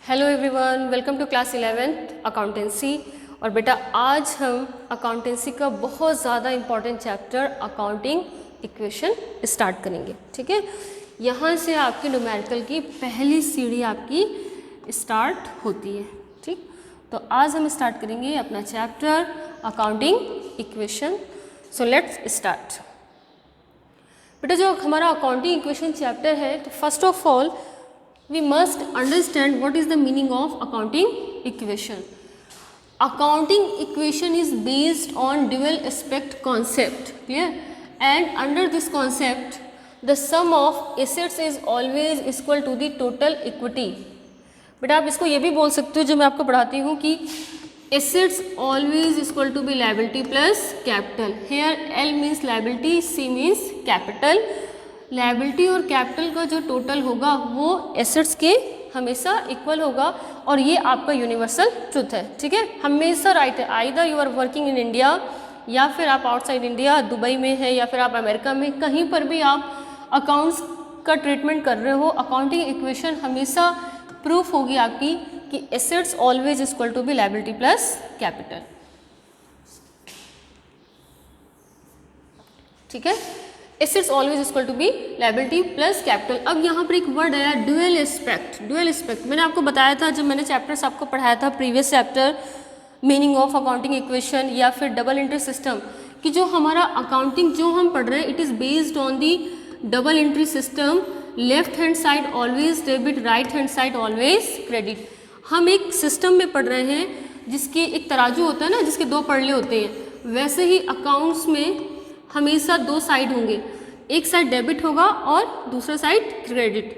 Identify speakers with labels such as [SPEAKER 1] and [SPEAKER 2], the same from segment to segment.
[SPEAKER 1] Hello everyone, welcome to class 11th accountancy. और बेटा आज हम अकाउंटेंसी का बहुत ज़्यादा important chapter accounting equation start करेंगे। ठीक है, यहाँ से आपकी न्यूमेरिकल की पहली सीढ़ी आपकी स्टार्ट होती है। ठीक, तो आज हम स्टार्ट करेंगे अपना chapter accounting equation. So let's start. बेटा जो हमारा अकाउंटिंग इक्वेशन चैप्टर है, तो first of all we must understand what is the meaning of accounting equation. Accounting equation is based on dual aspect concept, clear? And under this concept the sum of assets is always equal to the total equity. बेटा आप इसको ये भी बोल सकते हो, जो मैं आपको पढ़ाती हूँ, कि assets always equal to be liability plus capital. Here L means liability, C means capital. Liability और कैपिटल का जो टोटल होगा वो एसेट्स के हमेशा इक्वल होगा, और ये आपका यूनिवर्सल ट्रुथ है। ठीक है, हमेशा राइट है। Either you are working in India, या फिर आप आउटसाइड इंडिया दुबई में है, या फिर आप अमेरिका में, कहीं पर भी आप अकाउंट्स का ट्रीटमेंट कर रहे हो, अकाउंटिंग इक्वेशन हमेशा प्रूफ होगी आपकी कि assets always equal to be liability plus capital. ठीक है, assets always equal to be liability plus capital. अब यहाँ पर एक वर्ड आया ड्यूअल एस्पेक्ट। ड्यूअल एस्पेक्ट मैंने आपको बताया था जब मैंने चैप्टर्स आपको पढ़ाया था, previous chapter meaning of accounting equation या फिर डबल एंट्री सिस्टम, कि जो हमारा अकाउंटिंग जो हम पढ़ रहे हैं it is based on the double entry system. Left hand side always debit, right hand side always credit. हम एक सिस्टम में पढ़ रहे हैं जिसके एक तराजू होता है ना, जिसके दो पड़ले होते हैं, वैसे ही अकाउंट्स में हमेशा दो साइड होंगे, एक साइड डेबिट होगा और दूसरा साइड क्रेडिट।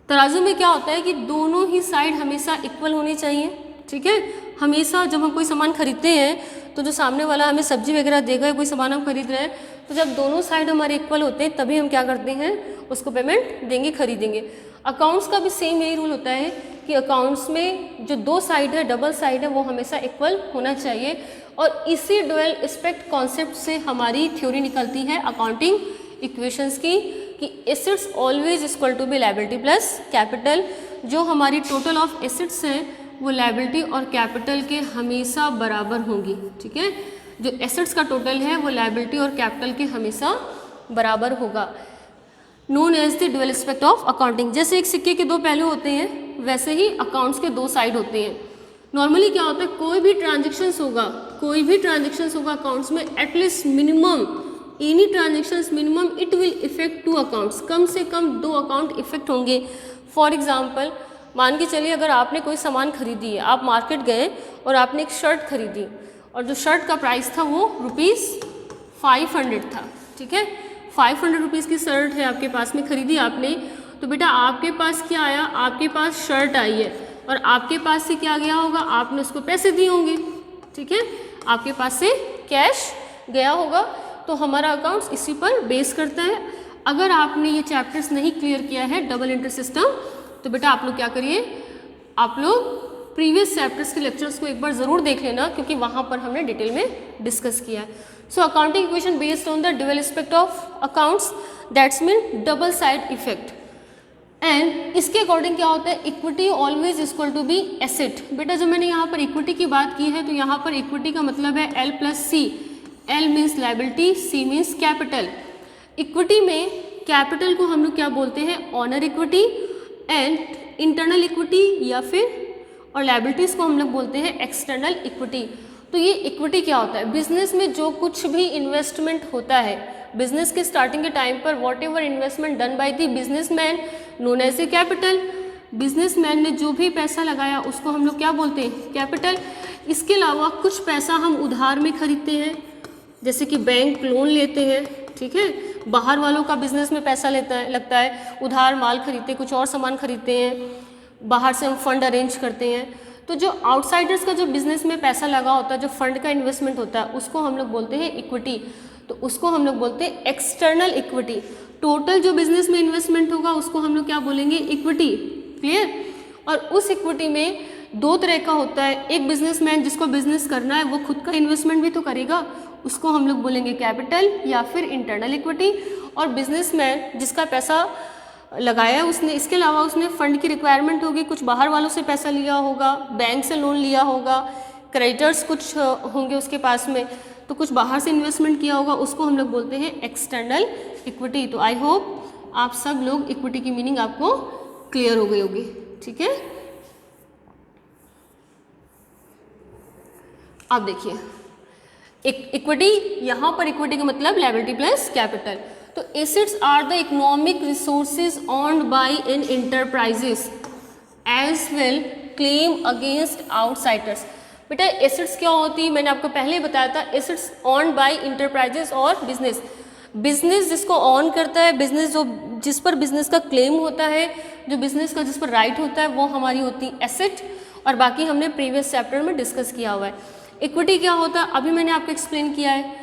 [SPEAKER 1] तराजू में क्या होता है कि दोनों ही साइड हमेशा इक्वल होनी चाहिए। ठीक है, हमेशा जब हम कोई सामान खरीदते हैं तो जो सामने वाला हमें सब्जी वगैरह देगा, कोई सामान हम खरीद रहे हैं, तो जब दोनों साइड हमारे इक्वल होते हैं तभी हम क्या करते हैं, उसको पेमेंट देंगे, खरीदेंगे। अकाउंट्स का भी सेम यही रूल होता है कि अकाउंट्स में जो दो साइड है, डबल साइड है, वो हमेशा इक्वल होना चाहिए। और इसी ड्यूअल एस्पेक्ट कॉन्सेप्ट से हमारी थ्योरी निकलती है अकाउंटिंग इक्वेशंस की, कि assets always equal to be liability plus capital. जो हमारी टोटल ऑफ एसेट्स हैं वो लायबिलिटी और कैपिटल के हमेशा बराबर होंगी। ठीक है, जो एसेट्स का टोटल है वो लायबिलिटी और कैपिटल के हमेशा बराबर होगा, known as the dual aspect of accounting. जैसे एक सिक्के के दो पहलू होते हैं, वैसे ही अकाउंट्स के दो साइड होते हैं। नॉर्मली क्या होता है, कोई भी ट्रांजेक्शन्स होगा अकाउंट्स में, at least minimum any transactions minimum it will effect to accounts. कम से कम दो अकाउंट इफेक्ट होंगे। फॉर एग्जांपल मान के चलिए, अगर आपने कोई सामान खरीदी है, आप मार्केट गए और आपने एक शर्ट खरीदी, और जो शर्ट का प्राइस था वो ₹500 था। ठीक है, 500 रुपीज़ की शर्ट है आपके पास में, खरीदी आपने, तो बेटा आपके पास क्या आया, आपके पास शर्ट आई है, और आपके पास से क्या गया होगा, आपने उसको पैसे दिए होंगे। ठीक है, आपके पास से कैश गया होगा। तो हमारा अकाउंट्स इसी पर बेस करता है। अगर आपने ये चैप्टर्स नहीं क्लियर किया है डबल एंट्री सिस्टम, तो बेटा आप लोग क्या करिए, आप लोग प्रीवियस चैप्टर्स के लेक्चर्स को एक बार ज़रूर देख लेना, क्योंकि वहाँ पर हमने डिटेल में डिस्कस किया है। So accounting equation based on the dual aspect of accounts, that's mean double side effect. And इसके अकॉर्डिंग क्या होता है, equity always equal to be asset. बेटा जो मैंने यहाँ पर इक्विटी की बात की है, तो यहाँ पर इक्विटी का मतलब है L plus C। L means liability, C means capital. Equity में कैपिटल को हम लोग क्या बोलते हैं, owner equity, and internal equity या फिर, और लायबिलिटीज़ को हम लोग बोलते हैं एक्सटर्नल इक्विटी। तो ये इक्विटी क्या होता है, बिजनेस में जो कुछ भी इन्वेस्टमेंट होता है, बिजनेस के स्टार्टिंग के टाइम पर whatever investment done by the businessman known as a capital. Businessman ने जो भी पैसा लगाया उसको हम लोग क्या बोलते हैं, कैपिटल। इसके अलावा कुछ पैसा हम उधार में खरीदते हैं, जैसे कि बैंक लोन लेते हैं। ठीक है, बाहर वालों का बिजनेस में पैसा लगता है, उधार माल खरीदते, कुछ और सामान खरीदते हैं, बाहर से हम फंड अरेंज करते हैं। तो जो आउटसाइडर्स का जो बिजनेस में पैसा लगा होता है, जो फंड का इन्वेस्टमेंट होता है, उसको हम लोग बोलते हैं इक्विटी। तो उसको हम लोग बोलते हैं एक्सटर्नल इक्विटी। टोटल जो बिजनेस में इन्वेस्टमेंट होगा उसको हम लोग क्या बोलेंगे, इक्विटी। क्लियर। और उस इक्विटी में दो तरह का होता है, एक बिजनेसमैन जिसको बिजनेस करना है वो खुद का इन्वेस्टमेंट भी तो करेगा, उसको हम लोग बोलेंगे कैपिटल या फिर इंटरनल इक्विटी। और बिजनेसमैन जिसका पैसा लगाया है उसने, इसके अलावा उसने फंड की रिक्वायरमेंट होगी, कुछ बाहर वालों से पैसा लिया होगा, बैंक से लोन लिया होगा, क्रेडिटर्स कुछ होंगे उसके पास में, तो कुछ बाहर से इन्वेस्टमेंट किया होगा, उसको हम लोग बोलते हैं एक्सटर्नल इक्विटी। तो आई होप आप सब लोग इक्विटी की मीनिंग आपको क्लियर हो गई होगी, ठीक है। अब देखिए इक्विटी, यहाँ पर इक्विटी का मतलब लायबिलिटी प्लस कैपिटल। तो assets are the economic resources owned by an enterprises as well claim against outsiders. बेटा एसेट्स क्या होती है, मैंने आपको पहले ही बताया था, एसेट्स ऑन बाय इंटरप्राइजेस और बिजनेस। बिजनेस जिसको ऑन करता है, बिजनेस जो जिस पर बिजनेस का क्लेम होता है, जो बिजनेस का जिस पर राइट होता है, वो हमारी होती है एसेट, और बाकी हमने प्रीवियस चैप्टर में डिस्कस किया हुआ है। इक्विटी क्या होता है अभी मैंने आपको एक्सप्लेन किया है।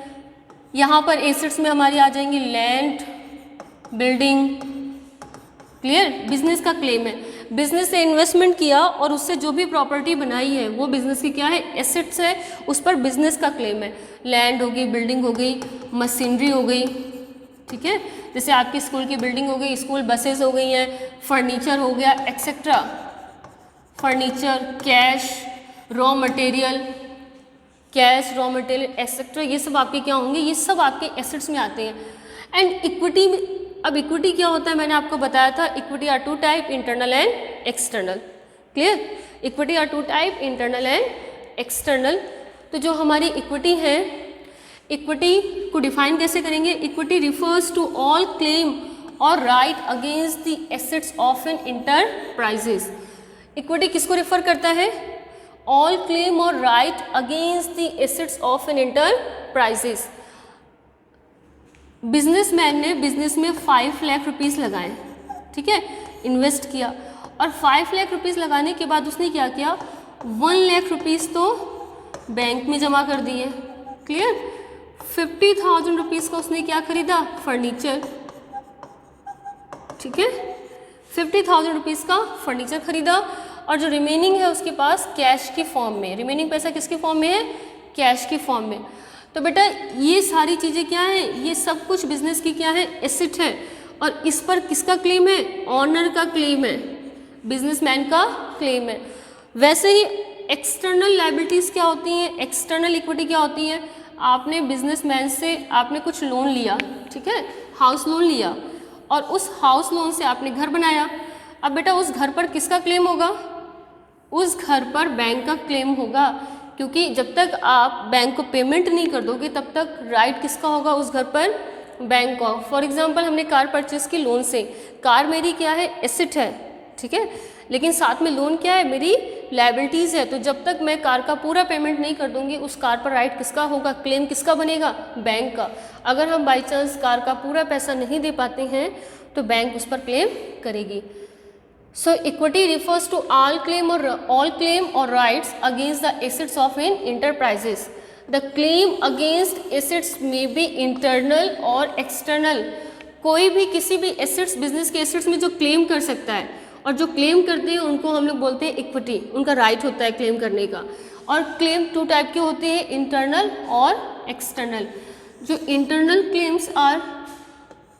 [SPEAKER 1] यहाँ पर एसेट्स में हमारी आ जाएंगी लैंड, बिल्डिंग, क्लियर। बिजनेस का क्लेम है, बिजनेस से इन्वेस्टमेंट किया और उससे जो भी प्रॉपर्टी बनाई है वो बिजनेस की क्या है, एसेट्स है, उस पर बिजनेस का क्लेम है। लैंड होगी, बिल्डिंग हो गई, मशीनरी हो गई, ठीक है, जैसे आपकी स्कूल की बिल्डिंग हो गई, स्कूल बसेस हो गई हैं, फर्नीचर हो गया etcetera, furniture, cash, raw material, cash, raw material etcetera, ये सब आपके क्या होंगे, ये सब आपके एसेट्स में आते हैं। एंड इक्विटी में, अब इक्विटी क्या होता है मैंने आपको बताया था, equity are two type, internal and external, clear. Equity are two type, internal and external. तो जो हमारी इक्विटी है, इक्विटी को डिफाइन कैसे करेंगे, equity refers to all claim और right against the assets of an enterprises. Equity किसको refer करता है, ऑल क्लेम और right against the assets of an enterprises. Businessman ने बिजनेस में 5 लाख रुपीज़ लगाए, ठीक है, इन्वेस्ट किया, और 5 लाख रुपीज़ लगाने के बाद उसने क्या किया, 1 लाख रुपीज़ तो बैंक में जमा कर दिए, क्लियर। 50,000 रुपीज़ का उसने क्या खरीदा, फर्नीचर, ठीक है, 50,000 रुपीज़ का फर्नीचर खरीदा, और जो रिमेनिंग है उसके पास कैश की फॉर्म में, रिमेनिंग पैसा किसकी फॉर्म में है, कैश की फॉर्म में। तो बेटा ये सारी चीज़ें क्या है, ये सब कुछ बिजनेस की क्या है, एसेट है, और इस पर किसका क्लेम है, ऑनर का क्लेम है, बिजनेसमैन का क्लेम है। वैसे ही एक्सटर्नल लायबिलिटीज़ क्या होती हैं, एक्सटर्नल इक्विटी क्या होती है, आपने बिजनेसमैन से आपने कुछ लोन लिया, ठीक है, हाउस लोन लिया, और उस हाउस लोन से आपने घर बनाया। अब बेटा उस घर पर किसका क्लेम होगा, उस घर पर बैंक का क्लेम होगा, क्योंकि जब तक आप बैंक को पेमेंट नहीं कर दोगे तब तक राइट किसका होगा उस घर पर, बैंक का। फॉर एग्जांपल हमने कार परचेस की लोन से, कार मेरी क्या है, एसेट है, ठीक है, लेकिन साथ में लोन क्या है, मेरी लायबिलिटीज़ है। तो जब तक मैं कार का पूरा पेमेंट नहीं कर दूंगी उस कार पर राइट किसका होगा, क्लेम किसका बनेगा, बैंक का। अगर हम बाई चांस कार का पूरा पैसा नहीं दे पाते हैं तो बैंक उस पर क्लेम करेगी। So equity refers to all claim or rights against the assets of an enterprises. The claim against assets may be internal or external. कोई भी किसी भी एसेट्स, बिजनेस के एसेट्स में जो क्लेम कर सकता है, और जो क्लेम करते हैं उनको हम लोग बोलते हैं इक्विटी, उनका राइट होता है क्लेम करने का। और क्लेम 2 टाइप के होते हैं, इंटरनल और एक्सटर्नल। जो internal claims are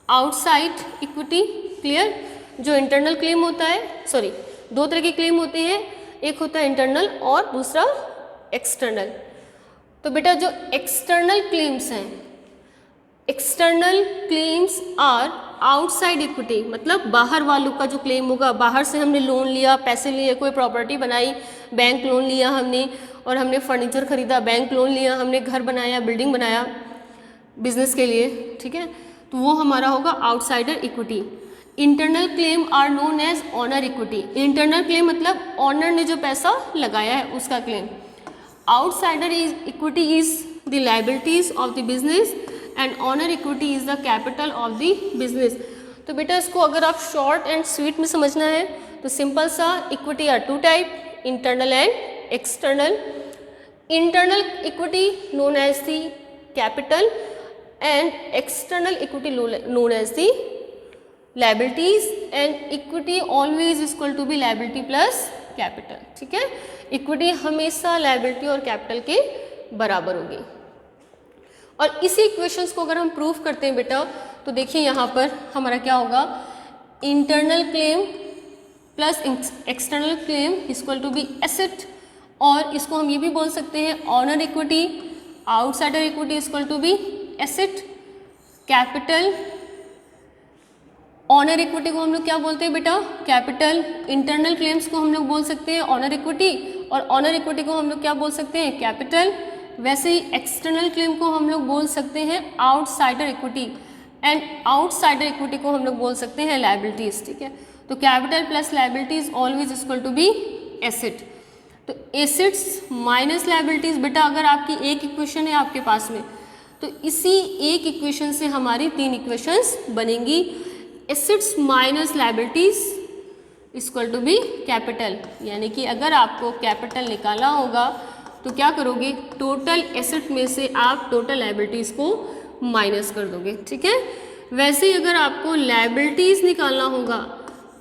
[SPEAKER 1] outside equity, clear. जो इंटरनल क्लेम होता है, सॉरी 2 तरह के क्लेम होते हैं, एक होता है इंटरनल और दूसरा एक्सटर्नल। तो बेटा जो एक्सटर्नल क्लेम्स हैं, external claims are outside equity, मतलब बाहर वालों का जो क्लेम होगा, बाहर से हमने लोन लिया, पैसे लिए, कोई प्रॉपर्टी बनाई, बैंक लोन लिया हमने, और हमने फर्नीचर खरीदा, बैंक लोन लिया, हमने घर बनाया, बिल्डिंग बनाया बिजनेस के लिए, ठीक है, तो वो हमारा होगा outsider equity. Internal claim are known as owner equity. Internal claim मतलब ऑनर ने जो पैसा लगाया है उसका claim. Outsider equity is the liabilities of the business and owner equity is the capital of the business. तो बेटा इसको अगर आप शॉर्ट एंड स्वीट में समझना है तो सिंपल सा, equity are 2 type, internal and external. Internal equity known as the capital and external equity known as the liabilities, and equity always is equal to be liability plus capital, ठीक है। Equity हमेशा liability और capital के बराबर होगी। और इसी equations को अगर हम प्रूव करते हैं बेटा, तो देखिए यहाँ पर हमारा क्या होगा, internal claim plus external claim equal to be asset, और इसको हम ये भी बोल सकते हैं owner equity, outsider equity equal to be asset, capital, owner equity को हम लोग क्या बोलते हैं बेटा, कैपिटल, इंटरनल क्लेम्स को हम लोग बोल सकते हैं ऑनर इक्विटी, और ऑनर इक्विटी को हम लोग क्या बोल सकते हैं, कैपिटल। वैसे ही एक्सटर्नल क्लेम को हम लोग बोल सकते हैं outsider equity, and outsider equity को हम लोग बोल सकते हैं लायबिलिटीज। ठीक है, तो capital plus liabilities always equal to be asset. तो एसेट्स माइनस लायबिलिटीज बेटा अगर आपकी एक इक्वेशन है आपके पास में, तो इसी एक इक्वेशन से हमारी 3 इक्वेशंस बनेंगी। Assets minus liabilities equal to be capital, यानी कि अगर आपको कैपिटल निकालना होगा तो क्या करोगे, टोटल एसेट में से आप टोटल लायबिलिटीज़ को माइनस कर दोगे। ठीक है, वैसे ही अगर आपको लायबिलिटीज़ निकालना होगा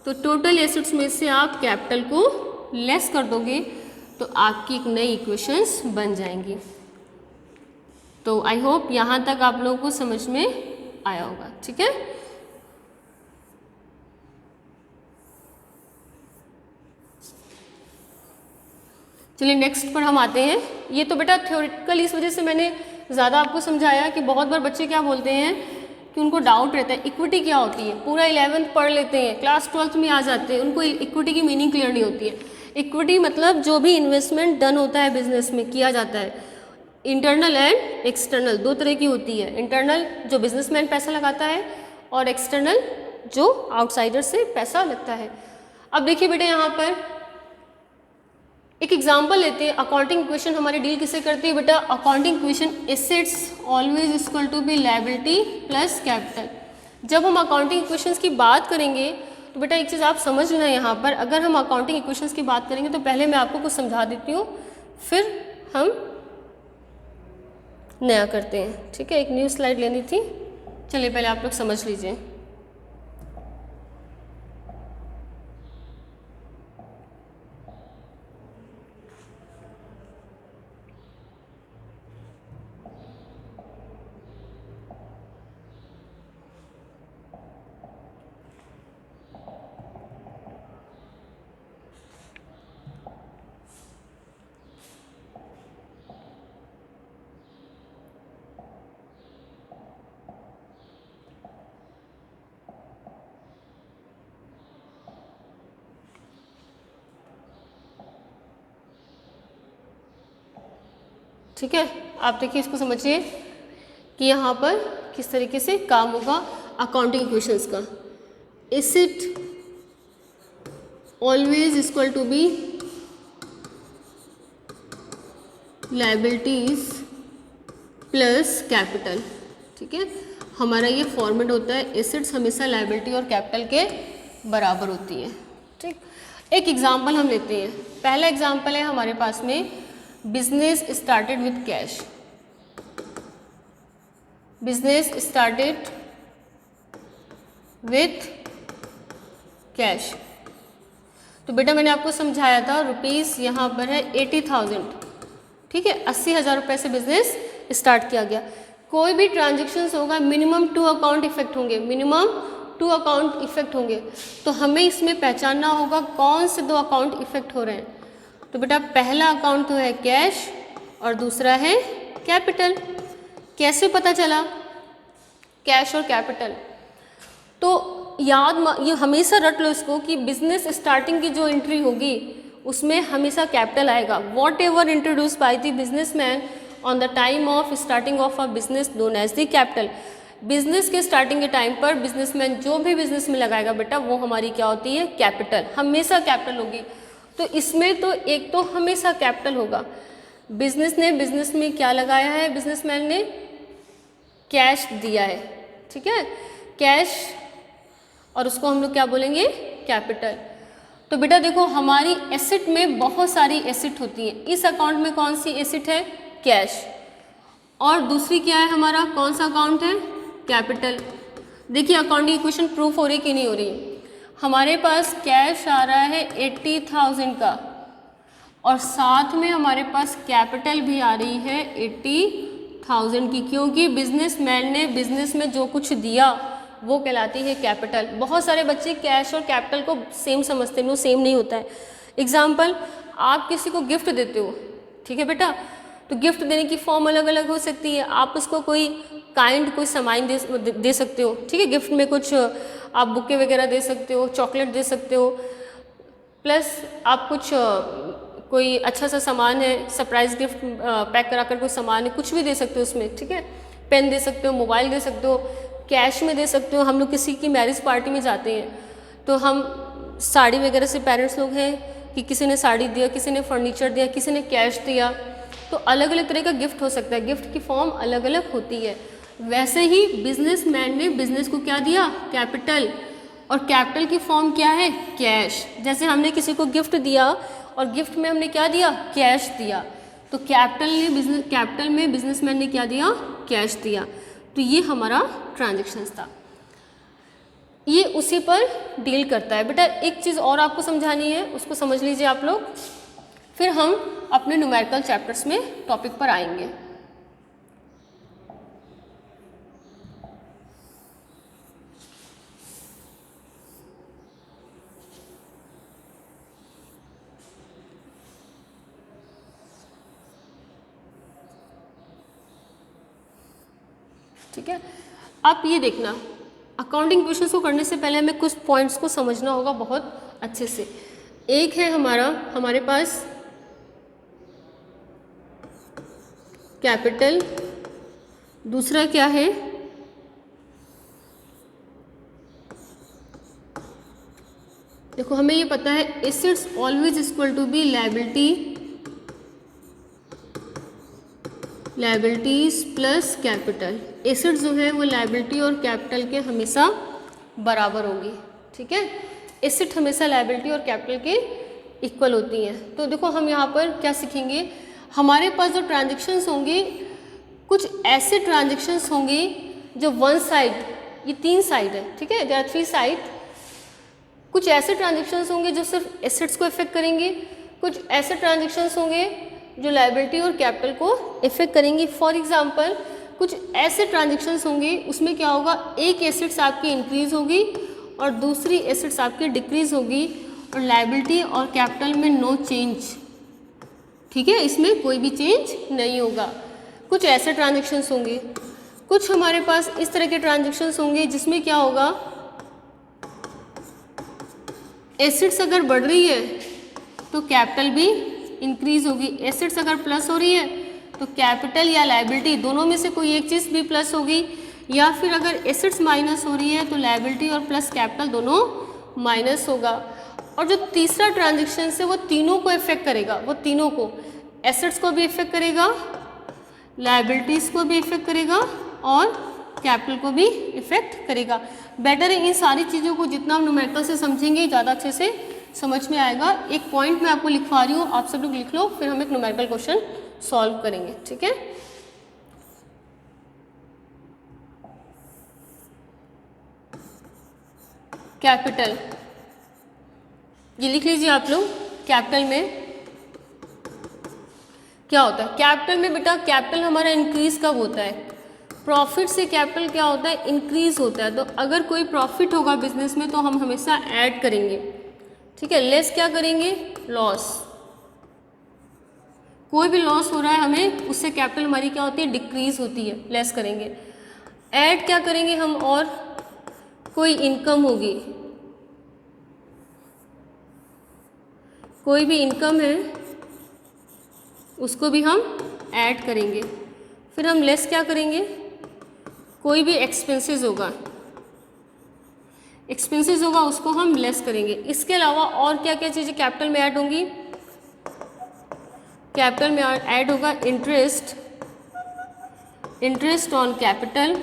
[SPEAKER 1] तो टोटल एसेट्स में से आप कैपिटल को लेस कर दोगे, तो आपकी एक नई इक्वेशंस बन जाएंगी। तो आई होप यहाँ तक आप लोगों को समझ में आया होगा। ठीक है, चलिए नेक्स्ट पर हम आते हैं। ये तो बेटा थ्योरेटिकल, इस वजह से मैंने ज़्यादा आपको समझाया कि बहुत बार बच्चे क्या बोलते हैं कि उनको डाउट रहता है इक्विटी क्या होती है। पूरा 11th पढ़ लेते हैं, क्लास 12th में आ जाते हैं, उनको इक्विटी की मीनिंग क्लियर नहीं होती है। इक्विटी मतलब जो भी इन्वेस्टमेंट डन होता है बिजनेस में, किया जाता है, इंटरनल एंड एक्सटर्नल 2 तरह की होती है। इंटरनल जो बिजनेसमैन पैसा लगाता है, और एक्सटर्नल जो आउटसाइडर से पैसा लगता है। अब देखिए बेटा यहाँ पर एक एग्जाम्पल लेते हैं। अकाउंटिंग इक्वेशन हमारी डील किससे करती है बेटा, accounting equation assets always equal to be liability plus capital. जब हम अकाउंटिंग इक्वेशंस की बात करेंगे तो बेटा एक चीज़ आप समझ लेना यहाँ पर, अगर हम अकाउंटिंग इक्वेशंस की बात करेंगे तो पहले मैं आपको कुछ समझा देती हूँ, फिर हम नया करते हैं। ठीक है, एक न्यू स्लाइड लेनी थी, चलिए पहले आप लोग समझ लीजिए। ठीक है, आप देखिए इसको समझिए कि यहाँ पर किस तरीके से काम होगा अकाउंटिंग इक्वेशंस का। Asset always equal to be liabilities plus capital. ठीक है, हमारा ये फॉर्मेट होता है, एसेट्स हमेशा लायबिलिटी और कैपिटल के बराबर होती है। ठीक, एक एग्जांपल हम लेते हैं। पहला एग्जांपल है हमारे पास में, business started with cash. Business started with cash. तो बेटा मैंने आपको समझाया था रुपीज़ यहाँ पर है 80,000। ठीक है, 80,000 रुपये से बिजनेस स्टार्ट किया गया। कोई भी ट्रांजेक्शन्स होगा मिनिमम 2 अकाउंट इफेक्ट होंगे, मिनिमम 2 अकाउंट इफेक्ट होंगे। तो हमें इसमें पहचानना होगा कौन से 2 अकाउंट इफेक्ट हो रहे हैं। तो बेटा पहला अकाउंट तो है कैश और दूसरा है कैपिटल। कैसे पता चला कैश और कैपिटल? तो ये हमेशा रट लो इसको कि बिजनेस स्टार्टिंग की जो एंट्री होगी उसमें हमेशा कैपिटल आएगा। Whatever introduce by the businessman on the time of starting of a business known as the capital. Business के स्टार्टिंग के टाइम पर बिजनेसमैन जो भी बिजनेस में लगाएगा बेटा वो हमारी क्या होती है, कैपिटल, हमेशा कैपिटल होगी। तो इसमें तो एक तो हमेशा कैपिटल होगा। बिजनेस में क्या लगाया है, बिजनेसमैन ने कैश दिया है। ठीक है, कैश, और उसको हम लोग क्या बोलेंगे, कैपिटल। तो बेटा देखो हमारी एसेट में बहुत सारी एसेट होती है। इस अकाउंट में कौन सी एसेट है, कैश, और दूसरी क्या है हमारा, कौन सा अकाउंट है, कैपिटल। देखिए अकाउंटिंग इक्वेशन प्रूफ हो रही कि नहीं हो रही। हमारे पास कैश आ रहा है 80,000 का, और साथ में हमारे पास कैपिटल भी आ रही है 80,000 की, क्योंकि बिजनेसमैन ने बिजनेस में जो कुछ दिया वो कहलाती है कैपिटल। बहुत सारे बच्चे कैश और कैपिटल को सेम समझते हैं, नो सेम नहीं होता है। एग्जाम्पल, आप किसी को गिफ्ट देते हो, ठीक है बेटा, तो गिफ्ट देने की फॉर्म अलग अलग हो सकती है। आप उसको कोई कोई सामान दे सकते हो, ठीक है, गिफ्ट में कुछ आप बुके वगैरह दे सकते हो, चॉकलेट दे सकते हो, प्लस आप कुछ कोई अच्छा सा सामान है, सरप्राइज गिफ्ट पैक करा कर कोई सामान है, कुछ भी दे सकते हो उसमें, ठीक है, पेन दे सकते हो, मोबाइल दे सकते हो, कैश में दे सकते हो। हम लोग किसी की मैरिज पार्टी में जाते हैं तो हम साड़ी वगैरह से, पेरेंट्स लोग हैं कि किसी ने साड़ी दिया, किसी ने फर्नीचर दिया, किसी ने कैश दिया, तो अलग अलग तरह का गिफ्ट हो सकता है, गिफ्ट की फॉर्म अलग अलग होती है। वैसे ही बिजनेसमैन ने बिजनेस को क्या दिया, कैपिटल, और कैपिटल की फॉर्म क्या है, कैश। जैसे हमने किसी को गिफ्ट दिया और गिफ्ट में हमने क्या दिया, कैश दिया, तो कैपिटल में बिजनेसमैन ने क्या दिया, कैश दिया। तो ये हमारा ट्रांजेक्शन्स था, ये उसी पर डील करता है। बेटा एक चीज़ और आपको समझानी है, उसको समझ लीजिए आप लोग, फिर हम अपने न्यूमेरिकल चैप्टर्स में टॉपिक पर आएंगे। ठीक है, आप ये देखना, अकाउंटिंग क्वेश्चंस को करने से पहले हमें कुछ पॉइंट्स को समझना होगा बहुत अच्छे से। एक है हमारे पास कैपिटल, दूसरा क्या है, देखो हमें ये पता है assets always equal to be liabilities plus capital. Assets जो है वो लायबिलिटी और कैपिटल के हमेशा बराबर होंगी, ठीक है, एसेट हमेशा लायबिलिटी और कैपिटल के इक्वल होती हैं। तो देखो हम यहाँ पर क्या सीखेंगे, हमारे पास जो ट्रांजेक्शन्स होंगे, कुछ ऐसे ट्रांजेक्शन्स होंगे जो वन साइड, ये 3 साइड है, ठीक है, देयर आर 3 साइड। कुछ ऐसे ट्रांजेक्शन्स होंगे जो सिर्फ एसेट्स को इफेक्ट करेंगे, कुछ ऐसे ट्रांजेक्शन्स होंगे जो लायबिलिटी और कैपिटल को इफेक्ट करेंगी। फॉर एग्जांपल, कुछ ऐसे ट्रांजेक्शन्स होंगे उसमें क्या होगा, एक एसेट्स आपकी इंक्रीज होगी और दूसरी एसेट्स आपकी डिक्रीज होगी, और लायबिलिटी और कैपिटल में नो चेंज, ठीक है, इसमें कोई भी चेंज नहीं होगा। कुछ ऐसे ट्रांजेक्शन्स होंगे, कुछ हमारे पास इस तरह के ट्रांजेक्शन्स होंगे जिसमें क्या होगा, एसेट्स अगर बढ़ रही है तो कैपिटल भी इंक्रीज होगी, एसेट्स अगर प्लस हो रही है तो कैपिटल या लायबिलिटी दोनों में से कोई एक चीज़ भी प्लस होगी, या फिर अगर एसेट्स माइनस हो रही है तो लायबिलिटी और प्लस कैपिटल दोनों माइनस होगा। और जो तीसरा ट्रांजेक्शन है वो तीनों को इफेक्ट करेगा, वो तीनों को, एसेट्स को भी इफेक्ट करेगा, लायबिलिटीज़ को भी इफेक्ट करेगा और कैपिटल को भी इफेक्ट करेगा। बेटर है इन सारी चीज़ों को जितना हम न्यूमेरिकल से समझेंगे ज़्यादा अच्छे से समझ में आएगा। एक पॉइंट मैं आपको लिखवा रही हूँ, आप सब लोग लिख लो, फिर हम एक न्यूमेरिकल क्वेश्चन सॉल्व करेंगे, ठीक है। कैपिटल, ये लिख लीजिए आप लोग। कैपिटल में क्या होता है, कैपिटल में बेटा कैपिटल हमारा इंक्रीज कब होता है, प्रॉफिट से कैपिटल क्या होता है, इंक्रीज होता है। तो अगर कोई प्रॉफिट होगा बिजनेस में तो हम हमेशा ऐड करेंगे, ठीक है, लेस क्या करेंगे, लॉस। कोई भी लॉस हो रहा है हमें, उससे कैपिटल हमारी क्या होती है, डिक्रीज होती है, लेस करेंगे। ऐड क्या करेंगे हम, और कोई इनकम होगी, कोई भी इनकम है उसको भी हम ऐड करेंगे। फिर हम लेस क्या करेंगे, कोई भी एक्सपेंसेस होगा, एक्सपेंसेस होगा उसको हम लेस करेंगे। इसके अलावा और क्या क्या चीज़ें कैपिटल में ऐड होंगी, कैपिटल में ऐड होगा इंटरेस्ट ऑन कैपिटल,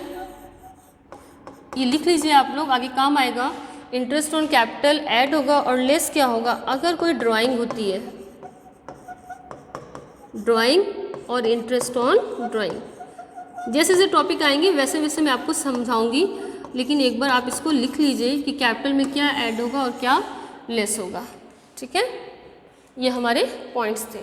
[SPEAKER 1] ये लिख लीजिए आप लोग, आगे काम आएगा। इंटरेस्ट ऑन कैपिटल ऐड होगा, और लेस क्या होगा, अगर कोई ड्राइंग होती है, ड्राइंग और इंटरेस्ट ऑन ड्राइंग। जैसे जैसे टॉपिक आएंगे वैसे वैसे मैं आपको समझाऊंगी, लेकिन एक बार आप इसको लिख लीजिए कि कैपिटल में क्या ऐड होगा और क्या लेस होगा, ठीक है। ये हमारे पॉइंट्स थे।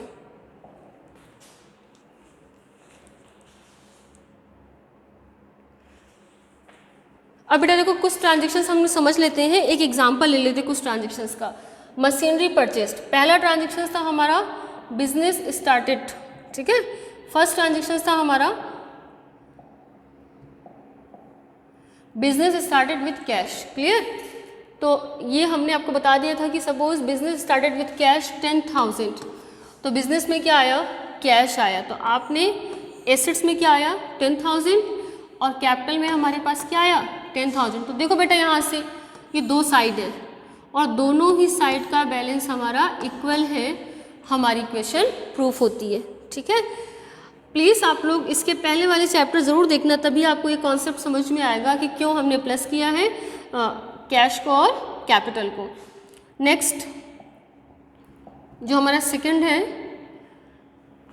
[SPEAKER 1] अब बेटा देखो कुछ ट्रांजेक्शन्स हम समझ लेते हैं, एक एग्जांपल ले लेते हैं कुछ ट्रांजेक्शन्स का। मशीनरी परचेस्ड, पहला ट्रांजेक्शन था हमारा बिजनेस स्टार्टेड, ठीक है। फर्स्ट ट्रांजेक्शन था हमारा business started with cash, clear. तो ये हमने आपको बता दिया था कि suppose business started with cash 10,000, तो बिजनेस में क्या आया, कैश आया, तो आपने एसेट्स में क्या आया 10,000 और कैपिटल में हमारे पास क्या आया 10,000। तो देखो बेटा यहाँ से ये दो साइड है और दोनों ही साइड का बैलेंस हमारा इक्वल है, हमारी इक्वेशन प्रूफ होती है, ठीक है। प्लीज़ आप लोग इसके पहले वाले चैप्टर ज़रूर देखना, तभी आपको ये कॉन्सेप्ट समझ में आएगा कि क्यों हमने प्लस किया है कैश को और कैपिटल को। नेक्स्ट जो हमारा सेकंड है,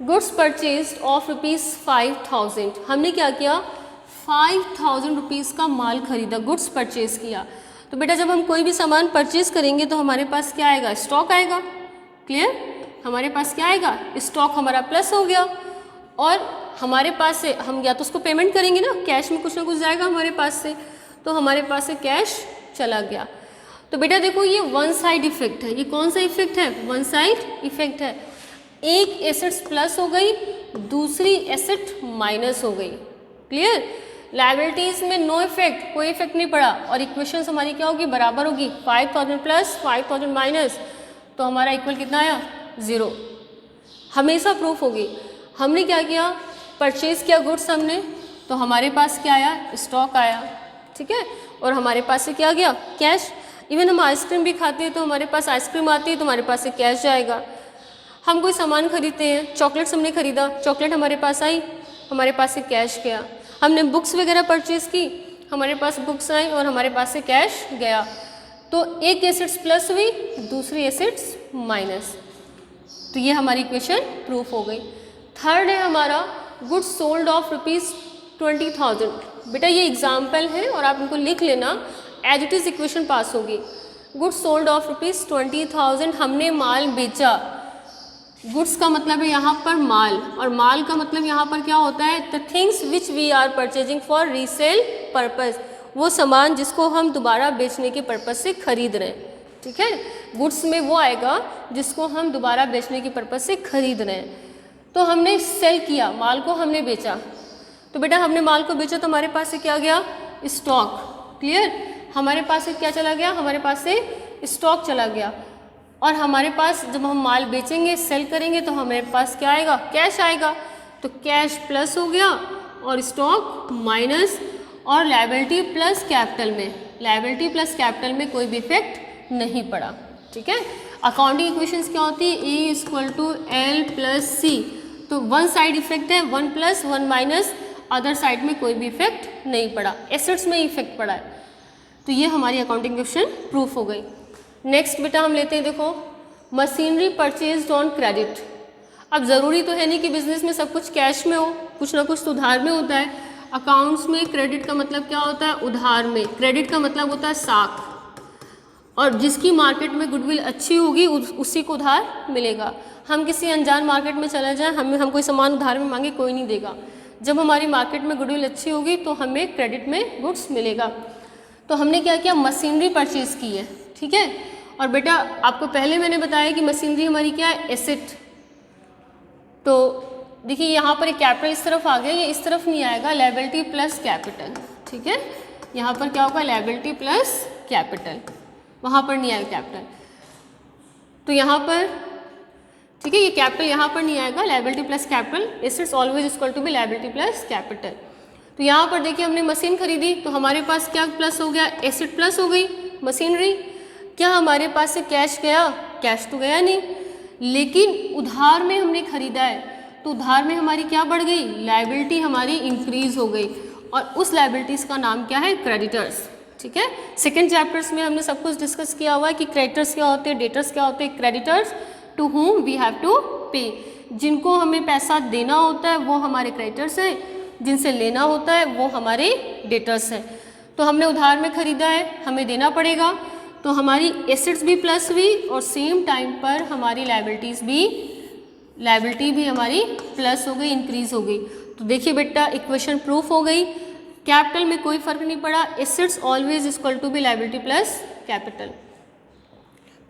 [SPEAKER 1] गुड्स परचेज्ड ऑफ ₹5,000, हमने क्या किया 5,000 रुपीज़ का माल खरीदा, गुड्स परचेज किया। तो बेटा जब हम कोई भी सामान परचेज करेंगे तो हमारे पास क्या आएगा, स्टॉक आएगा, क्लियर। हमारे पास क्या आएगा, स्टॉक हमारा प्लस हो गया और हमारे पास से हम या तो उसको पेमेंट करेंगे ना, कैश में कुछ ना कुछ जाएगा हमारे पास से, तो हमारे पास से कैश चला गया। तो बेटा देखो ये वन साइड इफेक्ट है, ये कौन सा इफेक्ट है, वन साइड इफेक्ट है। एक एसेट्स प्लस हो गई, दूसरी एसेट माइनस हो गई, क्लियर। लायबिलिटीज़ में नो इफेक्ट, कोई इफेक्ट नहीं पड़ा और इक्वेशंस हमारी क्या होगी, बराबर होगी, 5,000 प्लस 5,000 माइनस, तो हमारा इक्वल कितना आया 0, हमेशा प्रूफ होगी। हमने क्या किया, परचेज किया गुड्स हमने, तो हमारे पास क्या आया, स्टॉक आया, ठीक है, और हमारे पास से क्या गया, कैश। इवन हम आइसक्रीम भी खाते हैं तो हमारे पास आइसक्रीम आती है तो हमारे पास से कैश जाएगा। हम कोई सामान खरीदते हैं, चॉकलेट्स हमने खरीदा, चॉकलेट हमारे पास आई, हमारे पास से कैश गया। हमने बुक्स वगैरह परचेज की, हमारे पास बुक्स आई और हमारे पास से कैश गया। तो एक एसेट्स प्लस हुई, दूसरी एसेट्स माइनस, तो ये हमारी इक्वेशन प्रूफ हो गई। थर्ड है हमारा गुड्स सोल्ड ऑफ ₹20,000। बेटा ये एग्जाम्पल है और आप इनको लिख लेना, एज इट इज़ इक्वेशन पास होगी। गुड्स सोल्ड ऑफ ₹20,000, हमने माल बेचा। गुड्स का मतलब है यहाँ पर माल, और माल का मतलब यहाँ पर क्या होता है, the things which we are purchasing for resale purpose, वो सामान जिसको हम दोबारा बेचने के पर्पज़ से खरीद रहे हैं, ठीक है। गुड्स में वो आएगा जिसको हम दोबारा बेचने के पर्पज़ से खरीद रहे हैं। तो हमने सेल किया, माल को हमने बेचा, तो बेटा हमने माल को बेचा तो हमारे पास से क्या गया, स्टॉक, क्लियर। हमारे पास से क्या चला गया, हमारे पास से स्टॉक चला गया, और हमारे पास जब हम माल बेचेंगे, सेल करेंगे, तो हमारे पास क्या आएगा, कैश आएगा। तो कैश प्लस हो गया और स्टॉक माइनस, और लायबिलिटी प्लस कैपिटल में, लायबिलिटी प्लस कैपिटल में कोई भी इफेक्ट नहीं पड़ा, ठीक है। अकाउंटिंग इक्वेशंस क्या होती है, E = L + C, तो वन साइड इफेक्ट है, 1 + 1 माइनस, अदर साइड में कोई भी इफेक्ट नहीं पड़ा, एसेट्स में इफेक्ट पड़ा है। तो ये हमारी अकाउंटिंग इक्वेशन प्रूफ हो गई। नेक्स्ट बेटा हम लेते हैं, देखो मशीनरी परचेज्ड ऑन क्रेडिट। अब ज़रूरी तो है नहीं कि बिजनेस में सब कुछ कैश में हो, कुछ ना कुछ तो उधार में होता है। अकाउंट्स में क्रेडिट का मतलब क्या होता है, उधार में। क्रेडिट का मतलब होता है साख, और जिसकी मार्केट में गुडविल अच्छी होगी उसी को उधार मिलेगा। हम किसी अनजान मार्केट में चले जाएं, हम कोई सामान उधार में मांगे, कोई नहीं देगा। जब हमारी मार्केट में गुडविल अच्छी होगी तो हमें क्रेडिट में गुड्स मिलेगा। तो हमने क्या किया, मशीनरी परचेज की है, ठीक है। और बेटा आपको पहले मैंने बताया कि मशीनरी हमारी क्या है, एसेट। तो देखिए यहाँ पर एक कैपिटल इस तरफ आ गया, ये इस तरफ नहीं आएगा, लायबिलिटी प्लस कैपिटल, ठीक है। यहाँ पर क्या होगा, लायबिलिटी प्लस कैपिटल, वहाँ पर नहीं आएगा कैपिटल। तो यहाँ पर ठीक है, ये कैपिटल यहाँ पर नहीं आएगा, liability plus capital, assets always equal to be liability plus capital. तो यहाँ पर देखिए हमने मशीन खरीदी तो हमारे पास क्या प्लस हो गया, एसेट प्लस हो गई मशीनरी। क्या हमारे पास से कैश गया, कैश तो गया नहीं, लेकिन उधार में हमने खरीदा है तो उधार में हमारी क्या बढ़ गई, लायबिलिटी हमारी इंक्रीज हो गई, और उस लायबिलिटीज़ का नाम क्या है, क्रेडिटर्स, ठीक है। सेकेंड चैप्टर्स में हमने सब कुछ डिस्कस किया हुआ है कि क्रेडिटर्स क्या होते हैं, डेटर्स क्या होते हैं। Creditors to whom we have to pay, जिनको हमें पैसा देना होता है वो हमारे क्रेडिटर्स हैं, जिनसे लेना होता है वो हमारे डेटर्स हैं। तो हमने उधार में खरीदा है, हमें देना पड़ेगा, तो हमारी एसेट्स भी प्लस हुई और सेम टाइम पर हमारी लायबिलिटी भी हमारी प्लस हो गई, इंक्रीज हो गई। तो देखिए बेटा इक्वेशन प्रूफ हो गई, कैपिटल में कोई फर्क नहीं पड़ा, assets always equal to be liability plus capital.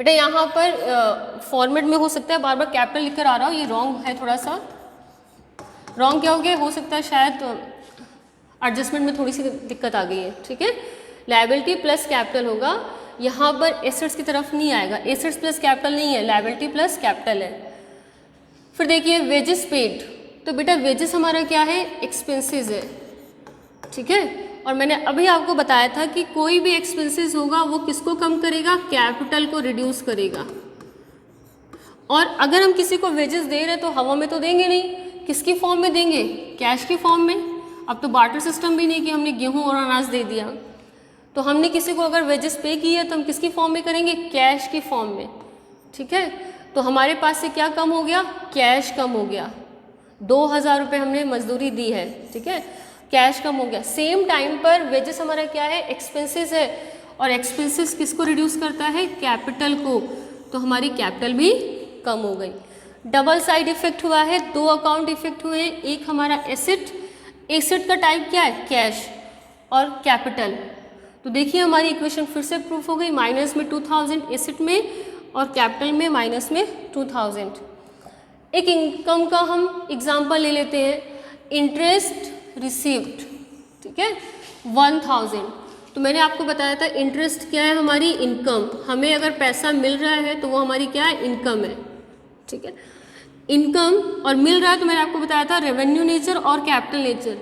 [SPEAKER 1] बेटा यहाँ पर फॉर्मेट में हो सकता है बार बार कैपिटल लिखकर आ रहा हो, ये रॉन्ग है, थोड़ा सा रॉन्ग क्या हो गया, हो सकता है शायद एडजस्टमेंट में थोड़ी सी दिक्कत आ गई है, ठीक है। लायबिलिटी प्लस कैपिटल होगा, यहाँ पर एसेट्स की तरफ नहीं आएगा, एसेट्स प्लस कैपिटल नहीं है, लायबिलिटी प्लस कैपिटल है। फिर देखिए वेजेस पेड, तो बेटा वेजेस हमारा क्या है, एक्सपेंसेस है, ठीक है। और मैंने अभी आपको बताया था कि कोई भी एक्सपेंसेस होगा वो किसको कम करेगा, कैपिटल को रिड्यूस करेगा। और अगर हम किसी को वेजेस दे रहे तो हवा में तो देंगे नहीं, किसकी फॉर्म में देंगे, कैश की फॉर्म में। अब तो बार्टर सिस्टम भी नहीं कि हमने गेहूं और अनाज दे दिया, तो हमने किसी को अगर वेजेस पे किया तो हम किसकी फॉर्म में करेंगे, कैश की फॉर्म में, ठीक है। तो हमारे पास से क्या कम हो गया, कैश कम हो गया, 2000 रुपये हमने मजदूरी दी है, ठीक है, कैश कम हो गया। सेम टाइम पर वेजेस हमारा क्या है, एक्सपेंसेस है, और एक्सपेंसेस किसको रिड्यूस करता है, कैपिटल को, तो हमारी कैपिटल भी कम हो गई। डबल साइड इफेक्ट हुआ है, दो अकाउंट इफेक्ट हुए हैं, एक हमारा एसेट, एसेट का टाइप क्या है, कैश और कैपिटल। तो देखिए हमारी इक्वेशन फिर से प्रूफ हो गई, माइनस में 2000 एसेट में और कैपिटल में माइनस में 2000। एक इनकम का हम एग्जांपल ले लेते हैं, इंटरेस्ट रिसीव्ड, ठीक है, 1000। तो मैंने आपको बताया था इंटरेस्ट क्या है, हमारी इनकम, हमें अगर पैसा मिल रहा है तो वो हमारी क्या है, इनकम है, ठीक है। इनकम और मिल रहा है तो मैंने आपको बताया था रेवेन्यू नेचर और कैपिटल नेचर।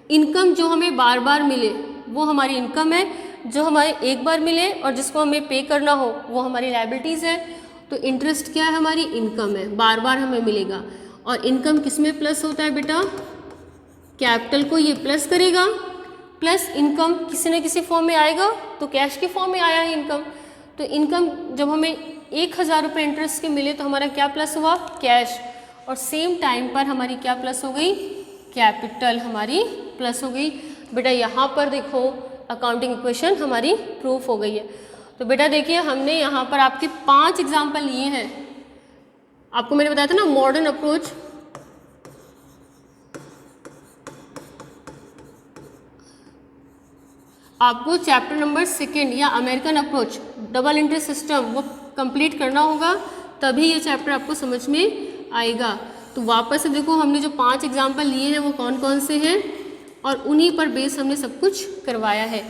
[SPEAKER 1] इनकम जो हमें बार बार मिले वो हमारी इनकम है, जो हमारे एक बार मिले और जिसको हमें पे करना हो वो हमारी लायबिलिटीज़ है। तो इंटरेस्ट क्या है, हमारी इनकम है, बार बार हमें मिलेगा। और इनकम किस में प्लस होता है बेटा, कैपिटल को ये प्लस करेगा, प्लस इनकम किसी न किसी फॉर्म में आएगा, तो कैश की फॉर्म में आया है इनकम। तो इनकम जब हमें 1000 रुपये इंटरेस्ट के मिले तो हमारा क्या प्लस हुआ, कैश, और सेम टाइम पर हमारी क्या प्लस हो गई, कैपिटल हमारी प्लस हो गई। बेटा यहाँ पर देखो अकाउंटिंग इक्वेशन हमारी प्रूफ हो गई है। तो बेटा देखिए हमने यहाँ पर आपके 5 एग्जाम्पल लिए हैं, आपको मैंने बताया था ना मॉडर्न अप्रोच, आपको चैप्टर नंबर 2 या American approach double interest system वो कंप्लीट करना होगा, तभी ये चैप्टर आपको समझ में आएगा। तो वापस से देखो हमने जो 5 एग्जाम्पल लिए हैं वो कौन कौन से हैं, और उन्हीं पर बेस हमने सब कुछ करवाया है।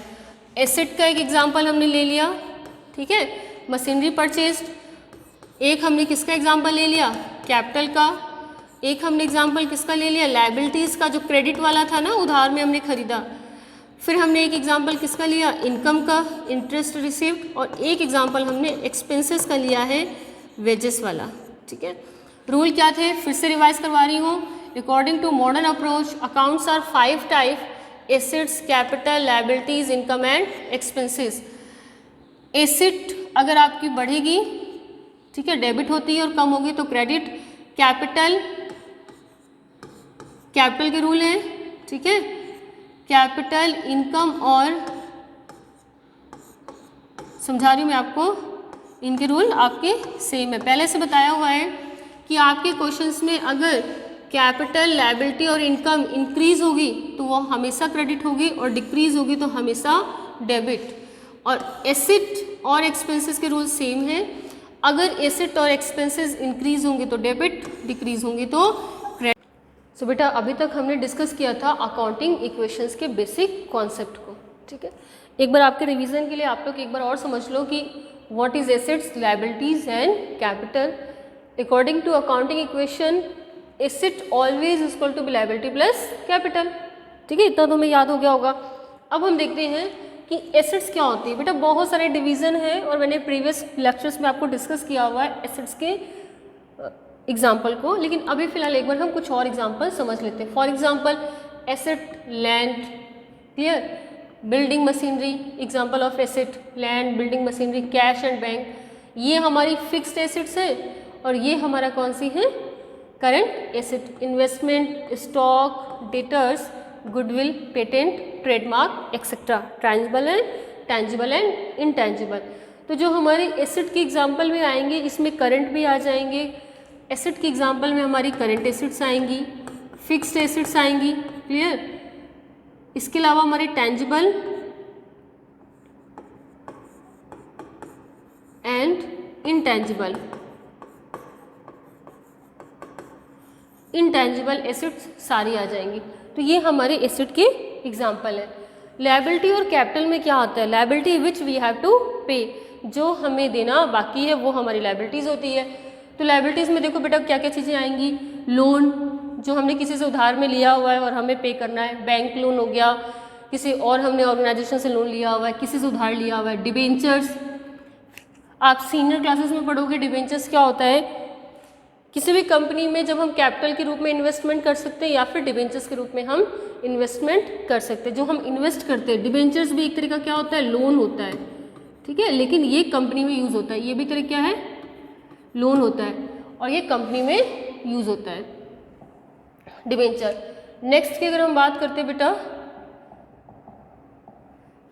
[SPEAKER 1] एसेट का एक एग्जाम्पल हमने ले लिया, ठीक है, मशीनरी परचेस्ड। एक हमने किसका एग्जाम्पल ले लिया, कैपिटल का। एक हमने एग्जाम्पल किसका ले लिया, लायबिलिटीज़ का, जो क्रेडिट वाला था ना, उधार में हमने खरीदा। फिर हमने एक एग्जाम्पल किसका लिया, इनकम का, इंटरेस्ट रिसीव्ड। और एक एग्जाम्पल हमने एक्सपेंसेस का लिया है, वेजेस वाला, ठीक है। रूल क्या थे, फिर से रिवाइज करवा रही हूँ। According to modern approach accounts are 5 type, assets, capital, liabilities, income and expenses. Asset अगर आपकी बढ़ेगी, ठीक है, डेबिट होती है, और कम होगी तो क्रेडिट। कैपिटल, कैपिटल के रूल हैं, ठीक है, कैपिटल, इनकम और समझा रही हूँ मैं आपको, इनके रूल आपके सेम है, पहले से बताया हुआ है कि आपके क्वेश्चंस में अगर कैपिटल, लायबिलिटी और इनकम इंक्रीज होगी तो वो हमेशा क्रेडिट होगी, और डिक्रीज होगी तो हमेशा डेबिट। और एसेट और एक्सपेंसेस के रूल सेम हैं, अगर एसेट और एक्सपेंसेस इंक्रीज होंगे तो डेबिट, डिक्रीज होंगे तो क्रेडिट। सो बेटा अभी तक हमने डिस्कस किया था अकाउंटिंग इक्वेशंस के बेसिक कॉन्सेप्ट को, ठीक है। एक बार आपके रिवीजन के लिए आप लोग एक बार और समझ लो कि what is assets, liabilities and capital. According to accounting equation asset always equal to liability plus capital, ठीक है, इतना तो हमें याद हो गया होगा। अब हम देखते हैं कि एसेट्स क्या होती है। बेटा बहुत सारे डिवीज़न हैं और मैंने प्रीवियस लेक्चर्स में आपको डिस्कस किया हुआ है एसेट्स के एग्जाम्पल को, लेकिन अभी फिलहाल एक बार हम कुछ और एग्जाम्पल समझ लेते हैं। For example asset, land, clear, building machinery, example of asset, land, building machinery, cash and bank, ये हमारी फिक्स्ड एसेट्स है, और ये हमारा कौन सी है, current asset. Investment, stock, debtors, goodwill, patent, trademark etcetera, tangible and intangible. तो जो हमारे एसेट के एग्जाम्पल में आएंगे इसमें करंट भी आ जाएंगे, एसेट के एग्जाम्पल में हमारी करंट एसेट्स आएंगी, फिक्स्ड एसेट्स आएंगी, क्लियर। इसके अलावा हमारे टेंजिबल एंड इंटेंजिबल एसेट्स सारी आ जाएंगी। तो ये हमारे एसेट के एग्जाम्पल है। लायबिलिटी और कैपिटल में क्या होता है? Liability which we have to pay, जो हमें देना बाकी है वो हमारी लायबिलिटीज होती है। तो लायबिलिटीज में देखो बेटा क्या क्या चीज़ें आएंगी। लोन, जो हमने किसी से उधार में लिया हुआ है और हमें पे करना है, बैंक लोन हो गया, किसी और हमने ऑर्गेनाइजेशन से लोन लिया हुआ है, किसी से उधार लिया हुआ है। डिबेंचर्स, आप सीनियर क्लासेस में पढ़ोगे डिबेंचर्स क्या होता है। किसी भी कंपनी में जब हम कैपिटल के रूप में इन्वेस्टमेंट कर सकते हैं या फिर डिबेंचर्स के रूप में हम इन्वेस्टमेंट कर सकते हैं। जो हम इन्वेस्ट करते हैं, डिबेंचर्स भी एक तरह का क्या होता है? लोन होता है, ठीक है, लेकिन ये कंपनी में यूज़ होता है। ये भी तरह क्या है? लोन होता है और ये कंपनी में यूज़ होता है डिबेंचर। नेक्स्ट की अगर हम बात करते हैं बेटा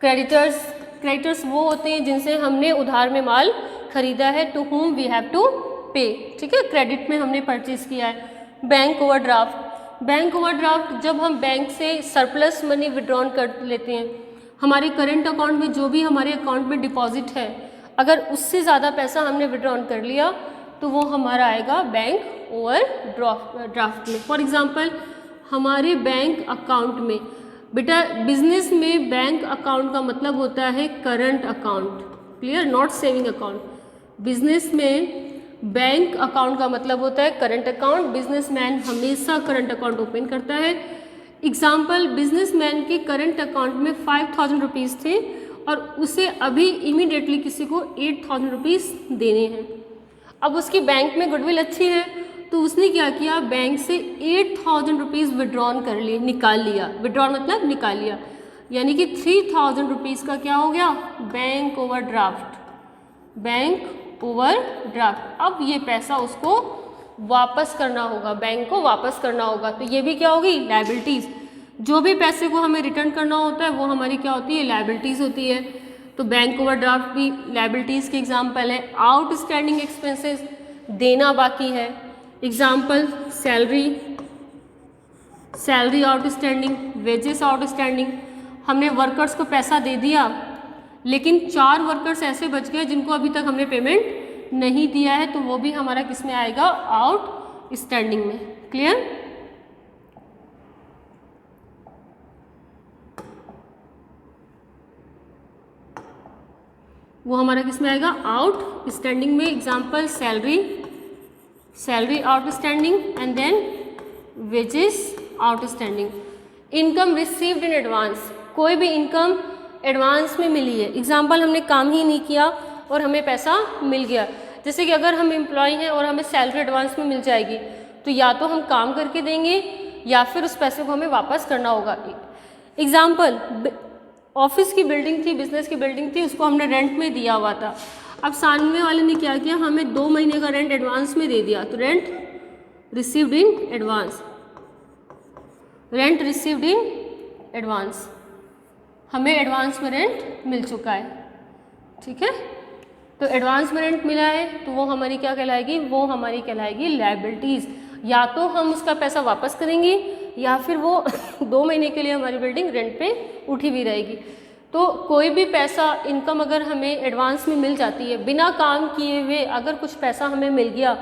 [SPEAKER 1] क्रेडिटर्स। क्रेडिटर्स वो होते हैं जिनसे हमने उधार में माल खरीदा है, to whom we have to पे, ठीक है, क्रेडिट में हमने परचेज किया है। बैंक ओवरड्राफ्ट, बैंक ओवरड्राफ्ट जब हम बैंक से सरप्लस मनी विड्रॉन कर लेते हैं, हमारे करंट अकाउंट में जो भी हमारे अकाउंट में डिपॉजिट है, अगर उससे ज़्यादा पैसा हमने विड्रॉन कर लिया तो वो हमारा आएगा बैंक ओवरड्राफ्ट में। फॉर एग्जांपल हमारे बैंक अकाउंट में, बेटा बिजनेस में बैंक अकाउंट का मतलब होता है current account, clear, not saving account. Business में बैंक अकाउंट का मतलब होता है करंट अकाउंट। बिजनेसमैन हमेशा करंट अकाउंट ओपन करता है। एग्जाम्पल, बिजनेसमैन के करंट अकाउंट में 5000 रुपीज़ थे और उसे अभी इमीडिएटली किसी को 8000 रुपीज़ देने हैं। अब उसकी बैंक में गुडविल अच्छी है तो उसने क्या किया, बैंक से 8000 रुपीज़ विड्रॉन कर लिए, निकाल लिया। विड्रॉन मतलब निकाल लिया, यानी कि 3000 रुपीज़ का क्या हो गया? Bank overdraft, bank overdraft. अब ये पैसा उसको वापस करना होगा, बैंक को वापस करना होगा, तो ये भी क्या होगी? लायबिलिटीज़। जो भी पैसे को हमें रिटर्न करना होता है वो हमारी क्या होती है? लायबिलिटीज़ होती है। तो बैंक ओवरड्राफ्ट भी लायबिलिटीज़ के एग्जाम्पल है। आउटस्टैंडिंग एक्सपेंसेस, देना बाकी है। Example salary outstanding, wages outstanding. हमने वर्कर्स को पैसा दे दिया लेकिन 4 वर्कर्स ऐसे बच गए जिनको अभी तक हमने पेमेंट नहीं दिया है, तो वो भी हमारा किस में आएगा? आउटस्टैंडिंग में। क्लियर? वो हमारा किस में आएगा? आउटस्टैंडिंग में। Example salary outstanding and then wages outstanding. Income received in advance, कोई भी इनकम एडवांस में मिली है। एग्जाम्पल, हमने काम ही नहीं किया और हमें पैसा मिल गया। जैसे कि अगर हम एम्प्लॉय हैं और हमें सैलरी एडवांस में मिल जाएगी तो या तो हम काम करके देंगे या फिर उस पैसे को हमें वापस करना होगा। एग्जाम्पल, ऑफिस की बिल्डिंग थी, बिजनेस की बिल्डिंग थी, उसको हमने रेंट में दिया हुआ था। अब सामने वाले ने क्या किया? हमें 2 महीने का रेंट एडवांस में दे दिया, तो rent received in advance. Rent received in advance, हमें एडवांस में रेंट मिल चुका है, ठीक है। तो एडवांस में रेंट मिला है तो वो हमारी क्या कहलाएगी? वो हमारी कहलाएगी लायबिलिटीज़। या तो हम उसका पैसा वापस करेंगे या फिर वो 2 महीने के लिए हमारी बिल्डिंग रेंट पे उठी हुई रहेगी। तो कोई भी पैसा, इनकम अगर हमें एडवांस में मिल जाती है बिना काम किए हुए, अगर कुछ पैसा हमें मिल गया,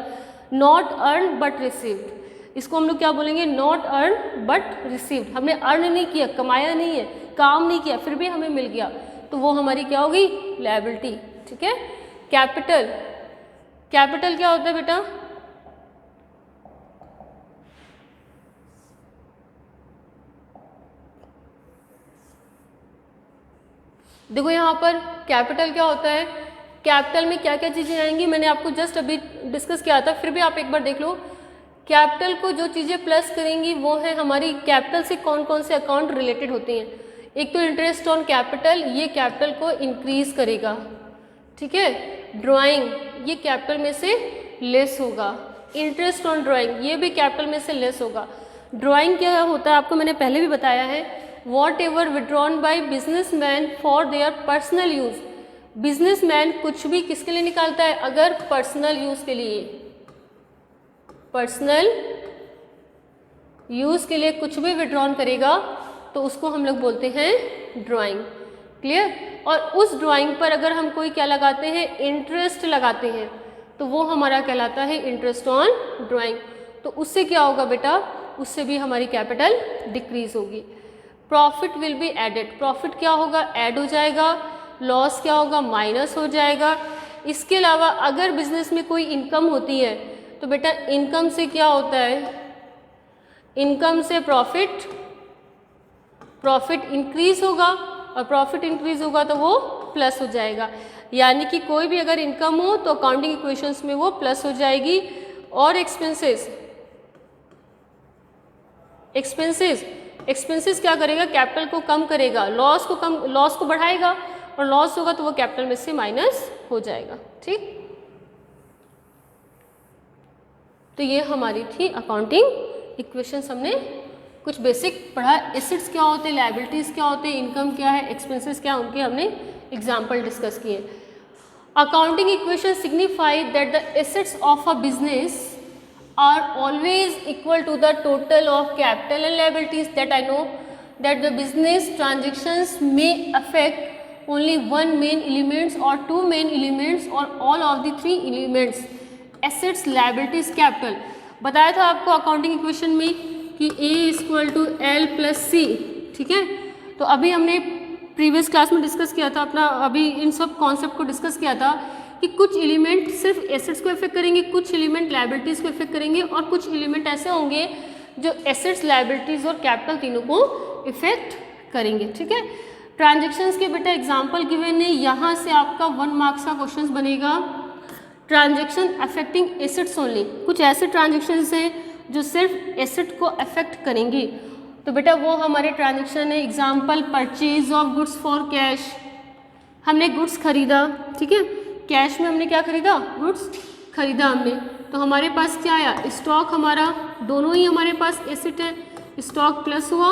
[SPEAKER 1] नॉट अर्न बट रिसीव्ड, इसको हम लोग क्या बोलेंगे? Not earn but received. हमने अर्न नहीं किया, कमाया नहीं है, काम नहीं किया, फिर भी हमें मिल गया, तो वो हमारी क्या होगी? लायबिलिटी, ठीक है। कैपिटल, कैपिटल क्या होता है बेटा? देखो यहाँ पर कैपिटल क्या होता है, कैपिटल में क्या क्या चीज़ें आएंगी मैंने आपको जस्ट अभी डिस्कस किया था, फिर भी आप एक बार देख लो। कैपिटल को जो चीज़ें प्लस करेंगी वो है हमारी, कैपिटल से कौन कौन से अकाउंट रिलेटेड होते हैं। एक तो इंटरेस्ट ऑन कैपिटल, ये कैपिटल को इंक्रीज करेगा, ठीक है। ड्राइंग, ये कैपिटल में से लेस होगा। इंटरेस्ट ऑन ड्राइंग, ये भी कैपिटल में से लेस होगा। ड्राइंग क्या होता है आपको मैंने पहले भी बताया है, what ever withdrawn by businessman for their personal use. Businessman कुछ भी किसके लिए निकालता है? अगर पर्सनल यूज़ के लिए, पर्सनल यूज़ के लिए कुछ भी विड्रॉन करेगा तो उसको हम लोग बोलते हैं ड्राइंग। क्लियर? और उस ड्राइंग पर अगर हम कोई क्या लगाते हैं, इंटरेस्ट लगाते हैं, तो वो हमारा कहलाता है इंटरेस्ट ऑन ड्राइंग। तो उससे क्या होगा बेटा, उससे भी हमारी कैपिटल डिक्रीज होगी। Profit will be added, profit क्या होगा, ऐड हो जाएगा, लॉस क्या होगा, माइनस हो जाएगा। इसके अलावा अगर बिजनेस में कोई इनकम होती है तो बेटा इनकम से क्या होता है, इनकम से प्रॉफिट इंक्रीज होगा, और प्रॉफिट इंक्रीज होगा तो वो प्लस हो जाएगा। यानी कि कोई भी अगर इनकम हो तो अकाउंटिंग इक्वेशंस में वो प्लस हो जाएगी। और एक्सपेंसेस क्या करेगा, कैपिटल को कम करेगा, लॉस को बढ़ाएगा, और लॉस होगा तो वो कैपिटल में से माइनस हो जाएगा। ठीक, तो ये हमारी थी अकाउंटिंग इक्वेशंस। हमने कुछ बेसिक पढ़ा, एसेट्स क्या होते हैं, लायबिलिटीज़ क्या होते हैं, इनकम क्या है, एक्सपेंसेस क्या, उनके हमने एग्जाम्पल डिस्कस किए। Accounting equation signify that the assets of a business are always equal to the total of capital and liabilities. That I know that the business transactions may affect only one main elements or two main elements or all of the three elements, assets, liabilities, capital. बताया था आपको accounting equation में कि A = L + C। ठीक है, तो अभी हमने प्रीवियस क्लास में डिस्कस किया था अपना, अभी इन सब कॉन्सेप्ट को डिस्कस किया था कि कुछ एलिमेंट सिर्फ एसेट्स को इफेक्ट करेंगे, कुछ एलिमेंट लायबिलिटीज़ को इफेक्ट करेंगे, और कुछ एलिमेंट ऐसे होंगे जो एसेट्स, लायबिलिटीज़ और कैपिटल तीनों को इफेक्ट करेंगे। ठीक है, ट्रांजैक्शंस के बेटा एग्जांपल गिवन है, यहाँ से आपका 1 मार्क्स का क्वेश्चन बनेगा। ट्रांजैक्शन अफेक्टिंग एसेट्स ओनली, कुछ ऐसे ट्रांजैक्शंस हैं जो सिर्फ एसेट को अफेक्ट करेंगी, तो बेटा वो हमारे ट्रांजैक्शन है। Example, purchase of goods for cash, हमने गुड्स खरीदा, ठीक है, कैश में हमने क्या खरीदा, गुड्स खरीदा हमने, तो हमारे पास क्या आया, स्टॉक, हमारा दोनों ही हमारे पास एसेट है, स्टॉक प्लस हुआ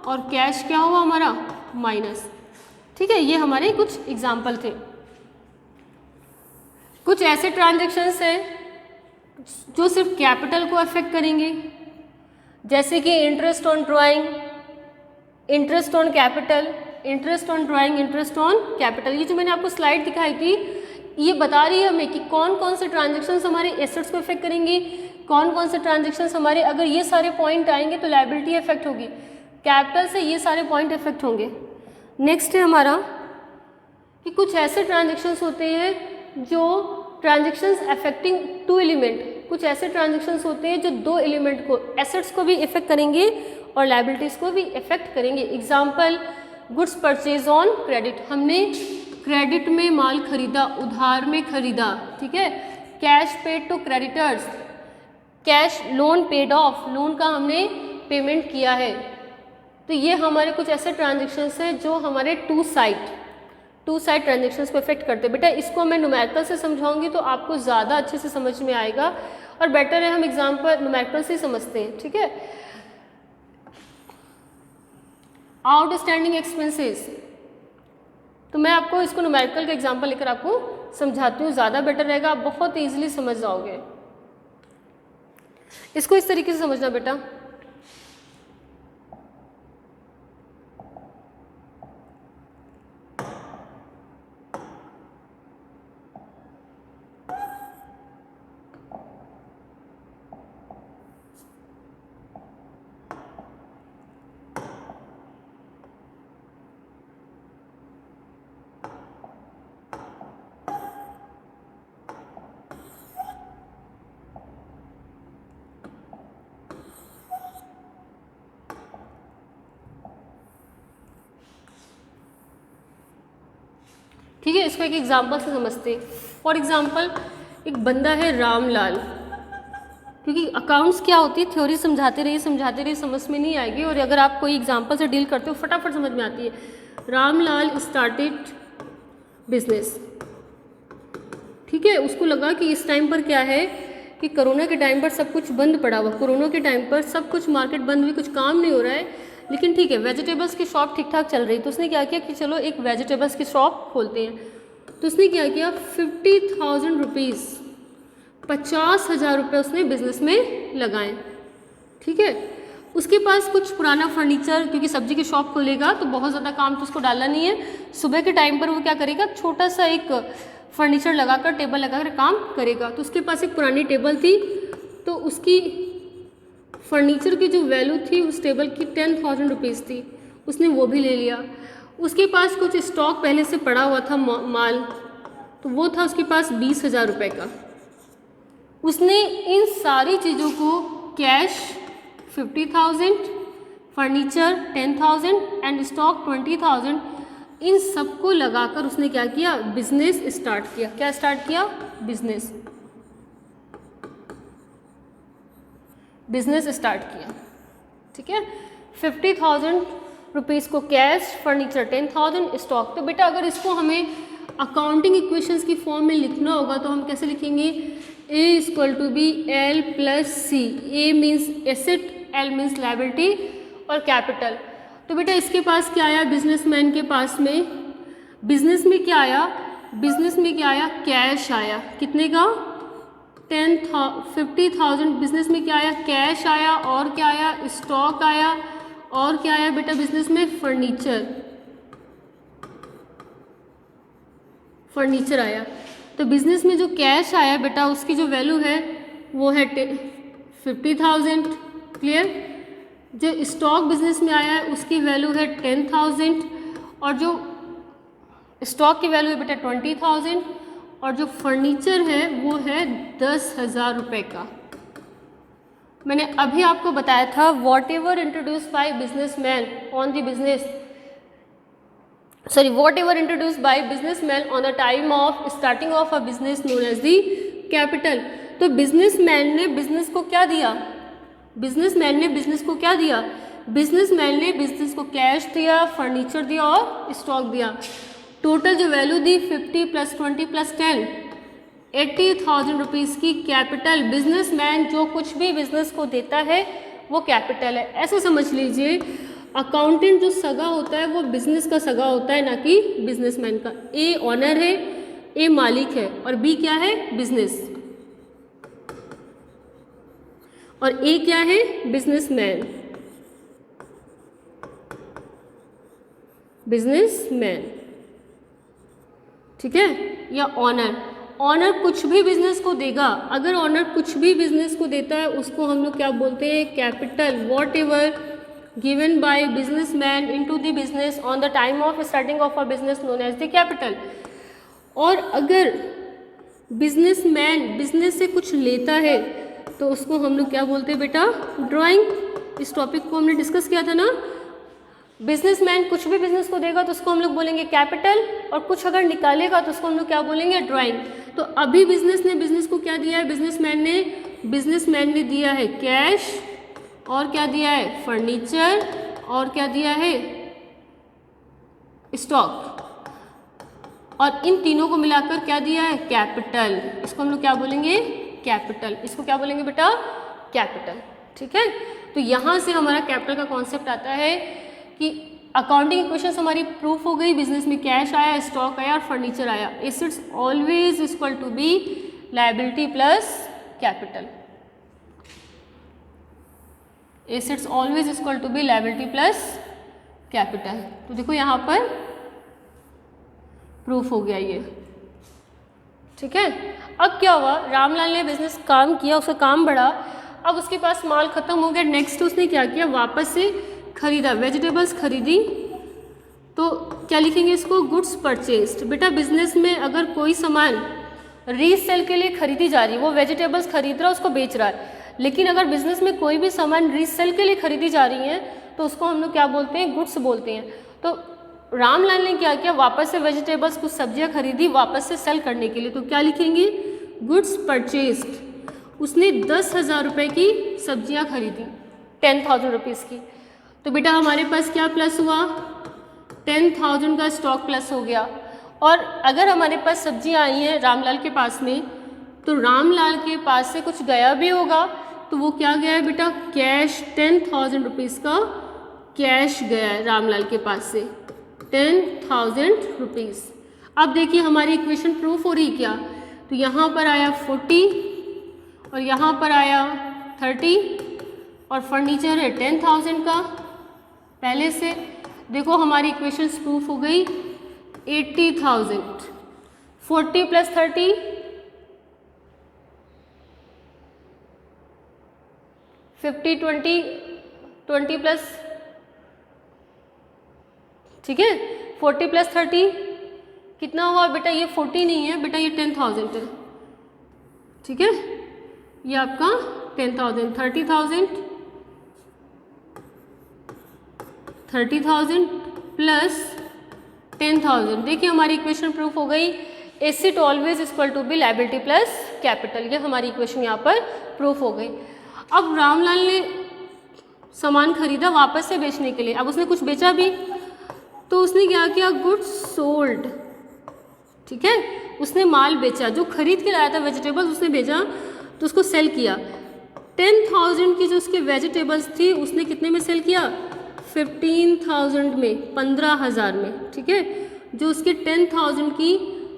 [SPEAKER 1] और कैश क्या हुआ हमारा, माइनस। ठीक है, ये हमारे कुछ एग्जाम्पल थे। कुछ ऐसे ट्रांजैक्शंस हैं जो सिर्फ कैपिटल को अफेक्ट करेंगे, जैसे कि interest on drawing, interest on capital, interest on drawing, interest on capital. ये जो मैंने आपको स्लाइड दिखाई थी, ये बता रही है हमें कि कौन कौन से ट्रांजैक्शंस हमारे एसेट्स को इफेक्ट करेंगी, कौन कौन से ट्रांजैक्शंस हमारे, अगर ये सारे पॉइंट आएंगे तो लायबिलिटी इफेक्ट होगी, कैपिटल से ये सारे पॉइंट इफेक्ट होंगे। नेक्स्ट है हमारा कि कुछ ऐसे ट्रांजैक्शंस होते हैं जो ट्रांजैक्शंस अफेक्टिंग 2 एलिमेंट, कुछ ऐसे ट्रांजैक्शंस होते हैं जो 2 एलिमेंट को, एसेट्स को भी इफेक्ट करेंगे और लायबिलिटीज़ को भी इफेक्ट करेंगे। Example, goods purchase on credit, हमने क्रेडिट में माल खरीदा, उधार में खरीदा। ठीक है, cash paid to creditors, cash loan paid off, loan का हमने पेमेंट किया है। तो ये हमारे कुछ ऐसे ट्रांजैक्शंस हैं जो हमारे टू साइड ट्रांजैक्शंस को इफेक्ट करते हैं। बेटा इसको मैं न्यूमेरिकल से समझाऊंगी तो आपको ज़्यादा अच्छे से समझ में आएगा, और बेटर है हम एग्जाम्पल न्यूमेरिकल से समझते हैं। ठीक है, आउटस्टैंडिंग एक्सपेंसेस, तो मैं आपको इसको न्यूमेरिकल का एग्जांपल लेकर आपको समझाती हूँ, ज़्यादा बेटर रहेगा, आप बहुत ईजिली समझ जाओगे। इसको इस तरीके से समझना बेटा, ठीक है, इसको एक एग्जाम्पल से समझते हैं। फॉर एग्जाम्पल, एक बंदा है रामलाल, क्योंकि अकाउंट्स क्या होती है, थ्योरी समझाते रहिए समझ में नहीं आएगी, और अगर आप कोई एग्जाम्पल से डील करते हो फटाफट समझ में आती है। रामलाल स्टार्टेड बिजनेस, ठीक है, उसको लगा कि इस टाइम पर क्या है कि कोरोना के टाइम पर सब कुछ बंद पड़ा हुआ, कोरोना के टाइम पर सब कुछ मार्केट बंद हुई, कुछ काम नहीं हो रहा है, लेकिन ठीक है वेजिटेबल्स की शॉप ठीक ठाक चल रही, तो उसने क्या किया कि चलो एक वेजिटेबल्स की शॉप खोलते हैं। तो उसने क्या किया, 50,000 रुपीज़, 50,000 रुपये उसने बिजनेस में लगाए। ठीक है, उसके पास कुछ पुराना फर्नीचर, क्योंकि सब्जी की शॉप खोलेगा तो बहुत ज़्यादा काम तो उसको डालना नहीं है, सुबह के टाइम पर वो क्या करेगा, छोटा सा एक फर्नीचर लगाकर, टेबल लगाकर काम करेगा। तो उसके पास एक पुरानी टेबल थी, तो उसकी फर्नीचर की जो वैल्यू थी उस टेबल की 10,000 रुपीज़ थी, उसने वो भी ले लिया। उसके पास कुछ स्टॉक पहले से पड़ा हुआ था माल, तो वो था उसके पास 20,000 रुपये का। उसने इन सारी चीज़ों को कैश 50,000, फर्नीचर 10,000 एंड स्टॉक 20,000, इन सबको लगाकर उसने क्या किया, बिजनेस स्टार्ट किया। क्या स्टार्ट किया, बिजनेस स्टार्ट किया। ठीक है, 50,000 रुपीज़ को कैश, फर्नीचर 10,000, स्टॉक। तो बेटा अगर इसको हमें अकाउंटिंग इक्वेशंस की फॉर्म में लिखना होगा तो हम कैसे लिखेंगे, A equal to B L plus C. A means asset, L means liability और कैपिटल। तो बेटा इसके पास क्या आया, बिजनेसमैन के पास में, बिजनेस में क्या आया, कैश आया। कितने का, 50,000। बिजनेस में क्या आया, कैश आया, और क्या आया, स्टॉक आया, और क्या आया बेटा बिजनेस में, फर्नीचर आया। तो बिजनेस में जो कैश आया बेटा उसकी जो वैल्यू है वो है 50,000। क्लियर। जो स्टॉक बिजनेस में आया है उसकी वैल्यू है 10,000, और जो स्टॉक की वैल्यू है बेटा 20,000, और जो फर्नीचर है वो है 10,000 रुपये का। मैंने अभी आपको बताया था what ever introduce bye businessman on the business, whatever introduced by businessman on the time of starting of a business known as the capital। तो बिजनेसमैन ने बिजनेस को क्या दिया, बिजनेसमैन ने बिजनेस को कैश दिया, फर्नीचर दिया और स्टॉक दिया। टोटल जो वैल्यू दी 50 + 20 + 10 80,000 रुपीज़ की कैपिटल। बिजनेसमैन जो कुछ भी बिजनेस को देता है वो कैपिटल है। ऐसे समझ लीजिए अकाउंटेंट जो सगा होता है वो बिजनेस का सगा होता है, ना कि बिजनेसमैन का। ए ऑनर है, ए मालिक है, और बी क्या है, बिजनेस, और ए क्या है, बिजनेसमैन। ठीक है, या ऑनर कुछ भी बिजनेस को देगा। अगर ऑनर कुछ भी बिजनेस को देता है उसको हम लोग क्या बोलते हैं, capital. What ever given by businessman into the business on the time of starting of a business known as the capital। और अगर बिजनेसमैन बिजनेस से कुछ लेता है तो उसको हम लोग क्या बोलते हैं बेटा, ड्राइंग। इस टॉपिक को हमने डिस्कस किया था ना। बिजनेसमैन कुछ भी बिजनेस को देगा तो उसको हम लोग बोलेंगे कैपिटल, और कुछ अगर निकालेगा तो उसको हम लोग क्या बोलेंगे, ड्राइंग। तो अभी बिजनेस को क्या दिया है, बिजनेसमैन ने दिया है कैश, और क्या दिया है, फर्नीचर, और क्या दिया है, स्टॉक, और इन तीनों को मिलाकर क्या दिया है, कैपिटल। इसको हम लोग क्या बोलेंगे, कैपिटल। इसको क्या बोलेंगे बेटा, कैपिटल। ठीक है, तो यहाँ से हमारा कैपिटल का कॉन्सेप्ट आता है कि अकाउंटिंग इक्वेशंस हमारी प्रूफ हो गई। बिजनेस में कैश आया, स्टॉक आया और फर्नीचर आया। Assets always equal to be liability plus capital. Assets always equal to be liability plus capital. तो देखो यहाँ पर प्रूफ हो गया ये। ठीक है, अब क्या हुआ, रामलाल ने बिजनेस काम किया, उसका काम बढ़ा, अब उसके पास माल खत्म हो गया। नेक्स्ट उसने क्या किया, वापस से खरीदा, वेजिटेबल्स खरीदी। तो क्या लिखेंगे इसको, गुड्स परचेज्ड। बेटा बिजनेस में अगर कोई सामान रीसेल के लिए खरीदी जा रही है, वो वेजिटेबल्स खरीद रहा है, उसको बेच रहा है, लेकिन अगर बिजनेस में कोई भी सामान रीसेल के लिए खरीदी जा रही है तो उसको हम लोग क्या बोलते हैं, गुड्स बोलते हैं। तो रामलाल ने क्या किया, वापस से वेजिटेबल्स, कुछ सब्जियां खरीदी वापस से सेल करने के लिए। तो क्या लिखेंगे, गुड्स परचेज्ड। उसने 10,000 रुपये की सब्जियां खरीदी 10,000 रुपीज़ की। तो बेटा हमारे पास क्या प्लस हुआ, 10,000 का स्टॉक प्लस हो गया। और अगर हमारे पास सब्जियां आई हैं रामलाल के पास में, तो रामलाल के पास से कुछ गया भी होगा, तो वो क्या गया है बेटा, कैश 10,000 रुपीज़ का कैश गया है रामलाल के पास से, 10,000 रुपीज़। अब देखिए हमारी इक्वेशन प्रूफ हो रही क्या, तो यहाँ पर आया 40 और यहाँ पर आया 30, और फर्नीचर है 10,000 का पहले से। देखो हमारी इक्वेशंस प्रूफ हो गई 80,000, 40 + 30 50, 20, 20 प्लस, ठीक है, 40 + 30 कितना हुआ बेटा? ये 40 नहीं है बेटा, ये 10,000 है, ठीक है, ये आपका 10,000, 30,000, 30,000 प्लस 10,000। देखिए हमारी इक्वेशन प्रूफ हो गई, asset always equal to be liability plus capital. ये हमारी इक्वेशन यहाँ पर प्रूफ हो गई। अब रामलाल ने सामान खरीदा वापस से बेचने के लिए, अब उसने कुछ बेचा भी, तो उसने क्या किया? गुड्स सोल्ड, ठीक है, उसने माल बेचा, जो खरीद के लाया था वेजिटेबल्स उसने बेचा, तो उसको सेल किया। 10,000 की जो उसके वेजिटेबल्स थी उसने कितने में सेल किया? 15,000 में, 15,000 में, ठीक है। जो उसके 10,000 की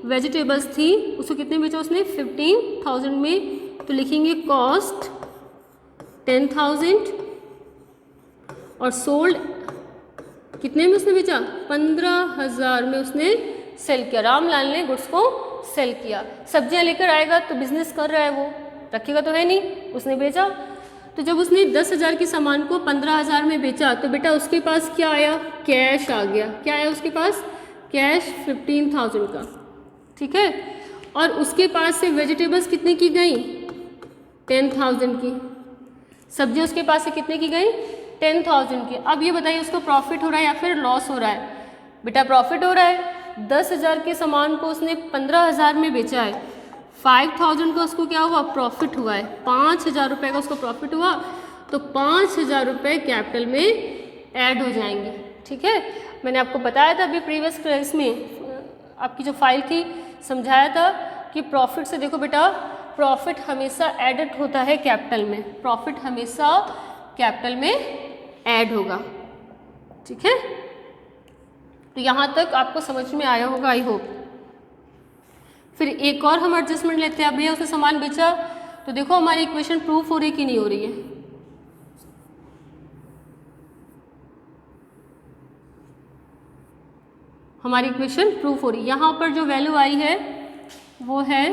[SPEAKER 1] वेजिटेबल्स थी उसको कितने बेचा उसने? 15,000 में। तो लिखेंगे कॉस्ट 10,000 और सोल्ड कितने में उसने बेचा? 15,000 में उसने सेल किया। रामलाल ने गुड्स को सेल किया। सब्जियां लेकर आएगा तो बिजनेस कर रहा है, वो रखेगा तो है नहीं, उसने बेचा। तो जब उसने 10,000 के सामान को 15,000 में बेचा तो बेटा उसके पास क्या आया? कैश आ गया। क्या आया उसके पास? कैश 15,000 का, ठीक है। और उसके पास से वेजिटेबल्स कितने की गई? 10,000 की। सब्जी उसके पास से कितने की गई? 10,000 की। अब ये बताइए उसको प्रॉफिट हो रहा है या फिर लॉस हो रहा है? बेटा प्रॉफिट हो रहा है। 10,000 के सामान को उसने 15,000 में बेचा है, 5,000 का उसको क्या हुआ? प्रॉफिट हुआ है। 5,000 रुपये का उसको प्रॉफिट हुआ, तो 5,000 रुपये कैपिटल में ऐड हो जाएंगे, ठीक है। मैंने आपको बताया था अभी प्रीवियस क्लास में, आपकी जो फाइल थी, समझाया था कि प्रॉफिट से देखो बेटा, प्रॉफिट हमेशा एडेड होता है कैपिटल में, प्रॉफिट हमेशा कैपिटल में ऐड होगा, ठीक है। तो यहाँ तक आपको समझ में आया होगा आई होप। फिर एक और हम एडजस्टमेंट लेते हैं। अब भैया उसने सामान बेचा, तो देखो हमारी इक्वेशन प्रूफ हो रही कि नहीं हो रही है? हमारी इक्वेशन प्रूफ हो रही है। यहाँ पर जो वैल्यू आई है वो है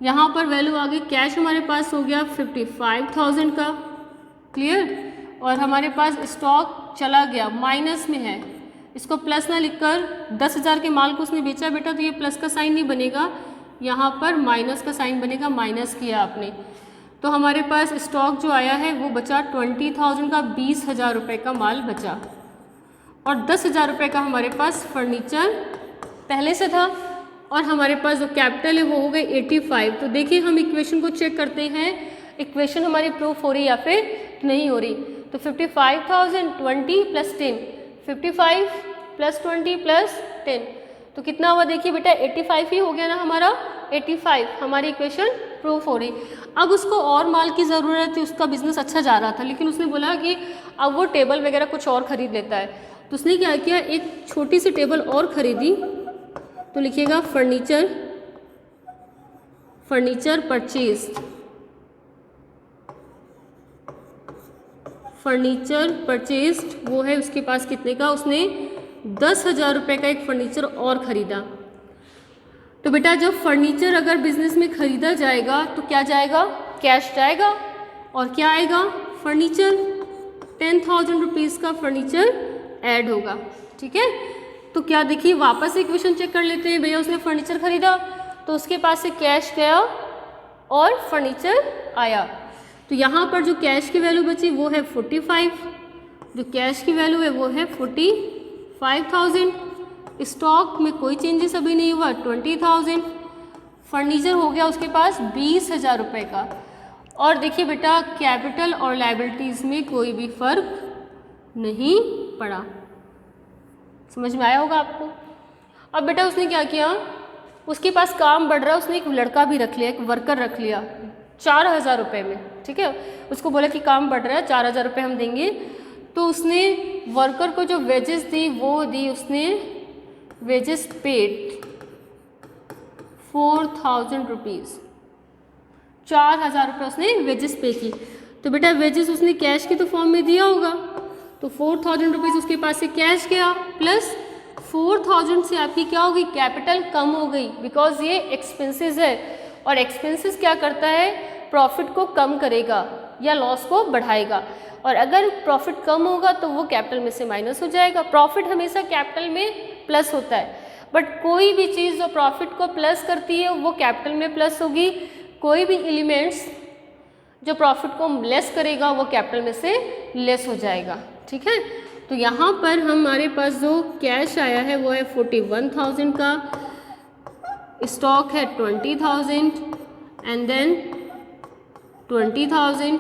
[SPEAKER 1] यहाँ पर वैल्यू आ गई, कैश हमारे पास हो गया 55,000 का, क्लियर। और हमारे पास स्टॉक चला गया, माइनस में है, इसको प्लस ना लिखकर 10,000 के माल को उसने बेचा बेटा, तो ये प्लस का साइन नहीं बनेगा, यहाँ पर माइनस का साइन बनेगा, माइनस किया आपने। तो हमारे पास स्टॉक जो आया है वो बचा 20,000 का, 20,000 रुपये का माल बचा। और 10,000 रुपये का हमारे पास फर्नीचर पहले से था, और हमारे पास जो कैपिटल है वो हो गई 85। तो देखिए हम इक्वेशन को चेक करते हैं, इक्वेशन हमारी प्रूफ हो रही या फिर नहीं हो रही। तो 55,000 20 + 10, 55 + 20 + 10, तो कितना हुआ? देखिए बेटा 85 ही हो गया ना हमारा, 85 हमारी इक्वेशन प्रूफ हो रही। अब उसको और माल की ज़रूरत थी, उसका बिजनेस अच्छा जा रहा था, लेकिन उसने बोला कि अब वो टेबल वगैरह कुछ और ख़रीद लेता है। तो उसने क्या किया, एक छोटी सी टेबल और ख़रीदी। तो लिखिएगा furniture, furniture purchased, furniture purchased वो है उसके पास कितने का? उसने 10,000 रुपये का एक फर्नीचर और ख़रीदा। तो बेटा जब फर्नीचर अगर बिजनेस में ख़रीदा जाएगा तो क्या जाएगा? कैश जाएगा, और क्या आएगा? फर्नीचर। 10,000 रुपीज़ का फर्नीचर ऐड होगा, ठीक है। तो क्या देखिए वापस इक्वेशन चेक कर लेते हैं। भैया उसने फर्नीचर ख़रीदा तो उसके पास से कैश गया और फर्नीचर आया। तो यहाँ पर जो कैश की वैल्यू बची वो है 45, जो कैश की वैल्यू है वो है 45,000। स्टॉक में कोई चेंजेस अभी नहीं हुआ, 20,000। फर्नीचर हो गया उसके पास 20,000 रुपये का। और देखिए बेटा कैपिटल और लायबिलिटीज़ में कोई भी फर्क नहीं पड़ा। समझ में आया होगा आपको। अब बेटा उसने क्या किया, उसके पास काम बढ़ रहा है, उसने एक लड़का भी रख लिया, एक वर्कर रख लिया 4,000 रुपये में, ठीक है। उसको बोला कि काम बढ़ रहा है, 4,000 रुपये हम देंगे। तो उसने वर्कर को जो वेजेस दी वो दी, उसने वेजेस पेड 4,000 रुपीज़, 4,000 रुपये उसने वेजेस पे की। तो बेटा वेजेस उसने कैश की तो फॉर्म में दिया होगा, तो 4,000 रुपीज़ उसके पास से कैश गया, प्लस 4,000 से आपकी क्या होगी, कैपिटल कम हो गई, बिकॉज ये एक्सपेंसेस है, और एक्सपेंसेस क्या करता है, प्रॉफिट को कम करेगा या लॉस को बढ़ाएगा, और अगर प्रॉफिट कम होगा तो वो कैपिटल में से माइनस हो जाएगा। प्रॉफिट हमेशा कैपिटल में प्लस होता है, बट कोई भी चीज़ जो प्रॉफिट को प्लस करती है वो कैपिटल में प्लस होगी, कोई भी एलिमेंट्स जो प्रॉफिट को लेस करेगा वो कैपिटल में से लेस हो जाएगा। ठीक है, तो यहाँ पर हमारे पास जो कैश आया है वो है 41,000 का, स्टॉक है 20,000 एंड देन 20,000,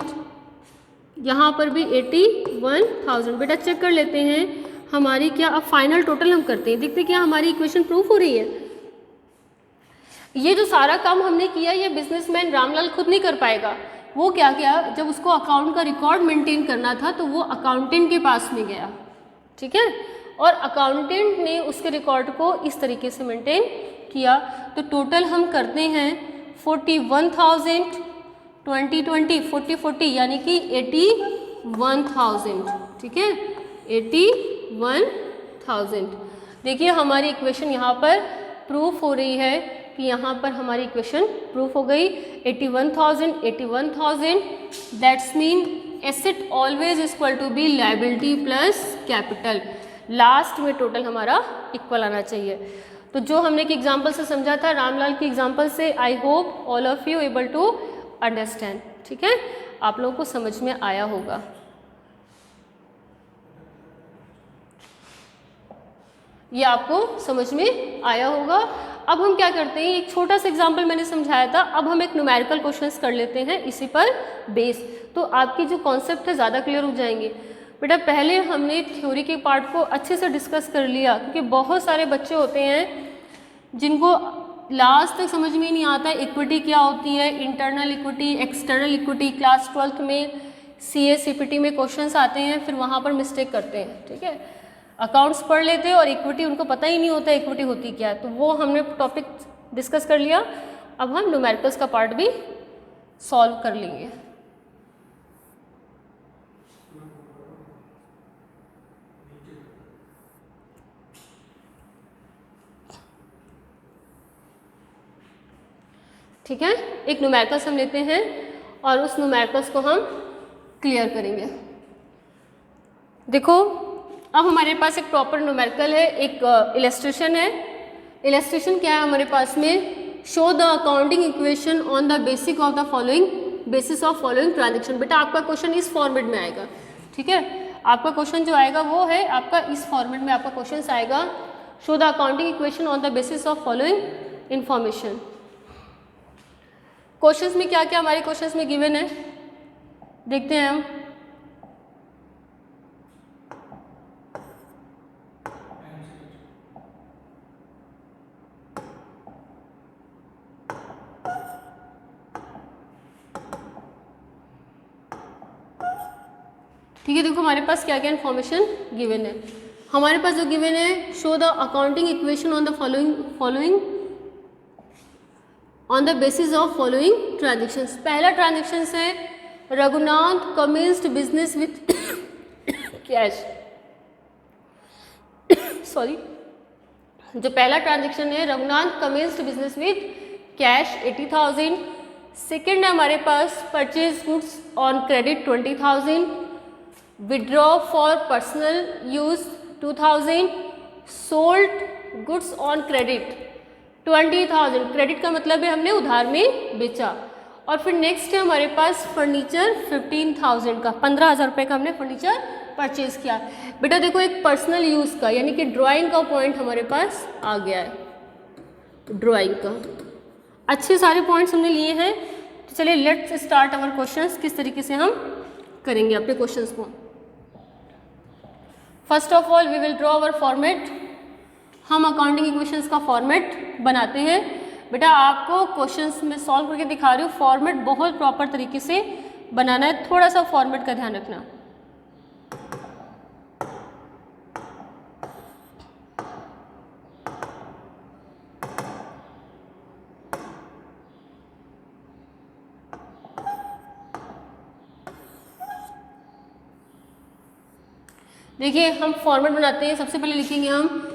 [SPEAKER 1] यहाँ पर भी 81,000। बेटा चेक कर लेते हैं हमारी क्या, अब फाइनल टोटल हम करते हैं, देखते क्या हमारी इक्वेशन प्रूफ हो रही है। ये जो सारा काम हमने किया ये बिजनेसमैन रामलाल खुद नहीं कर पाएगा, वो क्या किया, जब उसको अकाउंट का रिकॉर्ड मेंटेन करना था तो वो अकाउंटेंट के पास में गया, ठीक है, और अकाउंटेंट ने उसके रिकॉर्ड को इस तरीके से मेंटेन किया। तो टोटल हम करते हैं 41,000 20 40 यानी कि 81,000, ठीक है, 81,000। देखिए हमारी इक्वेशन यहाँ पर प्रूफ हो रही है कि यहाँ पर हमारी इक्वेशन प्रूफ हो गई 81,000 that's mean asset always equal to be liability plus capital, last में टोटल हमारा इक्वल आना चाहिए। तो जो हमने एक एग्जांपल से समझा था, रामलाल की एग्जांपल से, I hope all of you able to understand, ठीक है, आप लोगों को समझ में आया होगा। ये आपको समझ में आया होगा। अब हम क्या करते हैं, एक छोटा सा एग्जांपल मैंने समझाया था, अब हम एक न्यूमेरिकल क्वेश्चंस कर लेते हैं इसी पर बेस, तो आपकी जो कॉन्सेप्ट है ज़्यादा क्लियर हो जाएंगे। बेटा पहले हमने थ्योरी के पार्ट को अच्छे से डिस्कस कर लिया, क्योंकि बहुत सारे बच्चे होते हैं जिनको लास्ट तक समझ में नहीं आता इक्विटी क्या होती है, internal equity, external equity. Class 12th में CA CPT में क्वेश्चंस आते हैं, फिर वहाँ पर मिस्टेक करते हैं, ठीक है, अकाउंट्स पढ़ लेते हैं और इक्विटी उनको पता ही नहीं होता इक्विटी होती क्या है, तो वो हमने टॉपिक डिस्कस कर लिया। अब हम न्यूमेरिकल्स का पार्ट भी सॉल्व कर लेंगे। ठीक है, एक न्यूमेरिकल्स हम लेते हैं और उस न्यूमेरिकल्स को हम क्लियर करेंगे। देखो अब हमारे पास एक प्रॉपर न्यूमेरिकल है, एक इलस्ट्रेशन है। इलस्ट्रेशन क्या है हमारे पास में, show the accounting equation on the basis of following transaction. बेटा आपका क्वेश्चन इस फॉर्मेट में आएगा, ठीक है, आपका क्वेश्चन जो आएगा वो है आपका इस फॉर्मेट में आपका क्वेश्चन आएगा, show the accounting equation on the basis of following information. Questions में क्या क्या हमारे क्वेश्चंस में गिवन है, देखते हैं हम। ठीक है, देखो हमारे पास क्या क्या इन्फॉर्मेशन गिवन है। हमारे पास जो गिवन है, show the accounting equation on the following on the basis of following transactions. पहला ट्रांजेक्शन है Raghunath commenced business with cash. Sorry, जो पहला ट्रांजेक्शन है Raghunath commenced business with cash 80,000। Second है हमारे पास purchase goods on credit 20,000, withdraw for personal use 2,000, sold goods on credit 20,000। Credit का मतलब है हमने उधार में बेचा। और फिर नेक्स्ट है हमारे पास फर्नीचर 15,000 का, 15,000 रुपये का हमने फर्नीचर परचेज किया। बेटा देखो एक पर्सनल यूज़ का यानी कि ड्राइंग का पॉइंट हमारे पास आ गया है, ड्राइंग का। अच्छे सारे पॉइंट्स हमने लिए हैं, तो चलिए लेट्स स्टार्ट अवर क्वेश्चंस। किस तरीके से हम करेंगे अपने क्वेश्चंस को। First of all we will draw our format. हम अकाउंटिंग इक्वेशंस का फॉर्मेट बनाते हैं। बेटा आपको क्वेश्चंस में सॉल्व करके दिखा रही हूँ, फॉर्मेट बहुत प्रॉपर तरीके से बनाना है, थोड़ा सा फॉर्मेट का ध्यान रखना। देखिए हम फॉर्मेट बनाते हैं, सबसे पहले लिखेंगे हम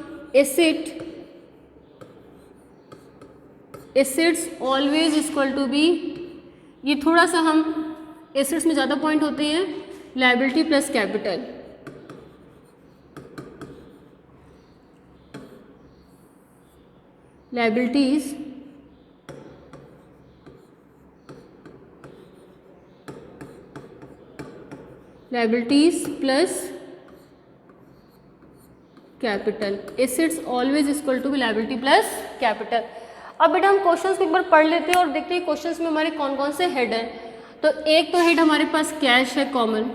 [SPEAKER 1] assets always equal to be, ये थोड़ा सा हम एसेट्स में ज़्यादा पॉइंट होते हैं, liability plus capital. Liabilities plus capital, assets always equal to be liability plus capital. अब बेटा हम क्वेश्चंस को एक बार पढ़ लेते हैं और देखते हैं क्वेश्चंस में हमारे कौन कौन से हेड हैं। तो एक तो हेड हमारे पास कैश है कॉमन,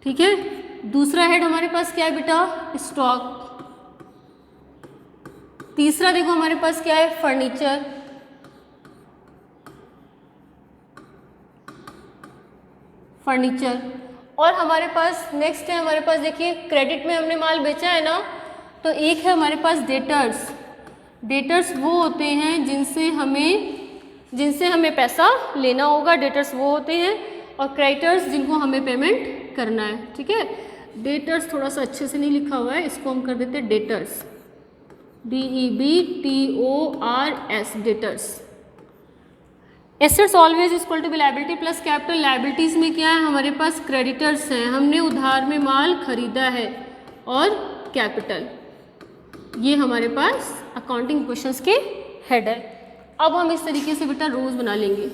[SPEAKER 1] ठीक है। दूसरा हेड हमारे पास क्या है बेटा, स्टॉक। तीसरा देखो हमारे पास क्या है, फर्नीचर। और हमारे पास नेक्स्ट है, हमारे पास देखिए क्रेडिट में हमने माल बेचा है ना, तो एक है हमारे पास डेटर्स वो होते हैं जिनसे हमें पैसा लेना होगा, डेटर्स वो होते हैं, और क्रेडिटर्स जिनको हमें पेमेंट करना है, ठीक है। डेटर्स थोड़ा सा अच्छे से नहीं लिखा हुआ है, इसको हम कर देते हैं debtors, DEBTORS, debtors. Assets always equal to be liability plus capital. Liabilities में क्या है, हमारे पास क्रेडिटर्स हैं, हमने उधार में माल खरीदा है, और कैपिटल, ये हमारे पास अकाउंटिंग क्वेश्चंस के हेड है। अब हम इस तरीके से बेटा रोज बना लेंगे।